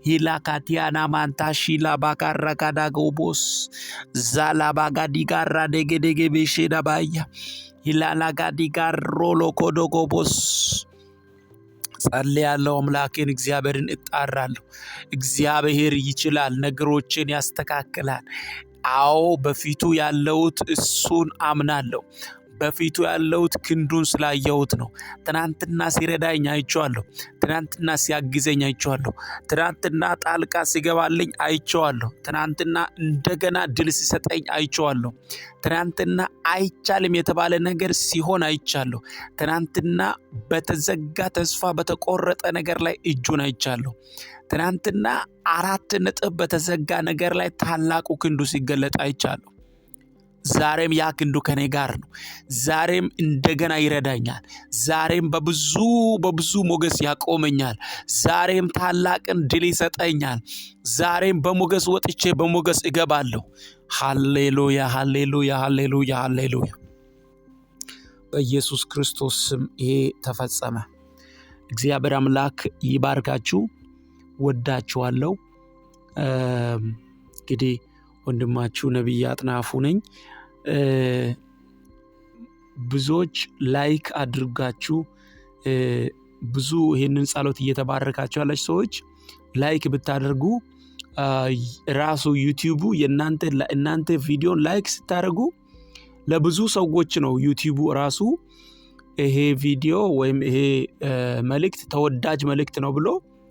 ሂላካቲያና ማንታሺ ላባካራካዳጎቦስ ዛላባጋዲጋራ ደገደገቤ ሼዳባያ ሂላላጋዲጋር ሮሎኮዶጎቦስ ጸልያለሁ። አምላኬን እግዚአብሔርን እጣራለሁ። እግዚአብሔር ይችላል፣ ነገሮችን ያስተካክላል። አዎ በፊቱ ያለውት እሱን አምናለሁ። በፊቱ ያለውት ክንዱን ስላየሁት ነው። ትናንትና ሲረዳኝ አይቼዋለሁ። ትናንትና ሲያግዘኝ አይቼዋለሁ። ትናንትና ጣልቃ ሲገባልኝ አይቼዋለሁ። ትናንትና እንደገና ድል ሲሰጠኝ አይቼዋለሁ። ትናንትና አይቻልም የተባለ ነገር ሲሆን አይቻለሁ። ትናንትና በተዘጋ ተስፋ በተቆረጠ ነገር ላይ እጁን አይቻለሁ። ትናንትና 4 ነጥብ በተዘጋ ነገር ላይ ታላቁ ክንዱ ሲገለጥ አይቻለሁ። ዛሬም ያ ክንዱ ከኔ ጋር ነው። ዛሬም እንደገና ይረዳኛል። ዛሬም በብዙ ሞገስ ያቆመኛል። ዛሬም ታላቅን ድል ይሰጠኛል። ዛሬም በሞገስ ወጥቼ በሞገስ እገባለሁ። ሃሌሉያ ሃሌሉያ ሃሌሉያ ሃሌሉያ። በኢየሱስ ክርስቶስ ስም ይሄ ተፈጸመ። እግዚአብሔር አምላክ ይባርካችሁ። ወዳችኋለሁ። እንግዲህ ወንድማችሁ ነብይ አጥናፉ ነኝ። ብዙዎች ላይክ አድርጋችሁ ብዙ ይሄንን ጸሎት እየተባረካችሁ ያላችሁ ሰዎች ላይክ ብታደርጉ ራሱ ዩቲዩቡ እናንተ ቪዲዮን ላይክ ስታደርጉ ለብዙ ሰዎች ነው ዩቲዩቡ ራሱ ይሄ ቪዲዮ ወይም ይሄ መልእክት ተወዳጅ መልእክት ነው ብሎ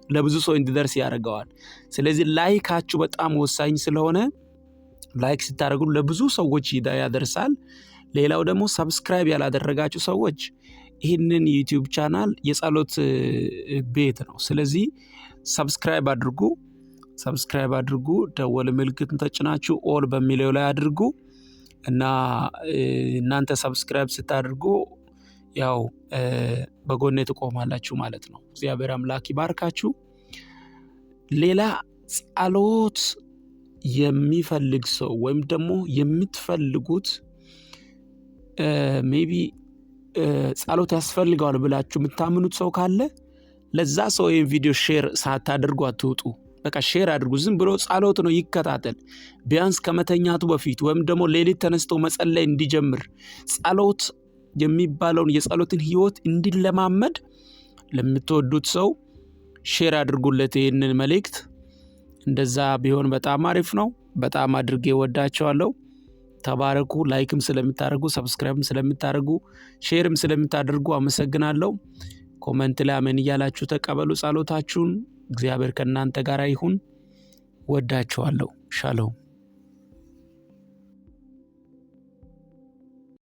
ለብዙ ሰው እንዲደርስ ያደርገዋል። ስለዚህ ላይካችሁ በጣም ወሳኝ ስለሆነ ላይክ ስታደርጉ ለብዙ ሰዎች ያደርሳል። ሌላው ደግሞ ሰብስክራይብ ያላደረጋችሁ ሰዎች ይህንን ዩቲዩብ ቻናል የጸሎት ቤት ነው። ስለዚህ ሰብስክራይብ አድርጉ። ደወል ምልክቱን ተጭናችሁ ኦል በሚለው ላይ አድርጉ እና እናንተ ሰብስክራይብ ስታደርጉ ያው በጎኔ ትቆማላችሁ ማለት ነው። እግዚአብሔር አምላክ ይባርካችሁ። ሌላ ጸሎት የሚፈልግ ሰው ወይም ደግሞ የምትፈልጉት ሜቢ ጸሎት ያስፈልገዋል ብላችሁ የምታምኑት ሰው ካለ ለዛ ሰው ይሄን ቪዲዮ ሼር ሳታደርጉ አትውጡ። በቃ ሼር አድርጉ። ዝም ብሎ ጸሎት ነው ይከታተል። ቢያንስ ከመተኛቱ በፊት ወይም ደግሞ ሌሊት ተነስቶ መጸለይ እንዲጀምር ጸሎት የሚባለውን የጸሎትን ህይወት እንዲለማመድ ለምትወዱት ሰው ሼር አድርጉለት ይሄንን መልእክት። እንደዛ ቢሆን በጣም አሪፍ ነው። በጣም አድርጌ ወዳችኋለሁ። ተባረኩ። ላይክም ስለምታደርጉ፣ ሰብስክራይብም ስለምታደርጉ፣ ሼርም ስለምታደርጉ አመሰግናለሁ። ኮሜንት ላይ አሜን እያላችሁ ተቀበሉ ጸሎታችሁን። እግዚአብሔር ከእናንተ ጋር ይሁን። ወዳችኋለሁ። ሻሎም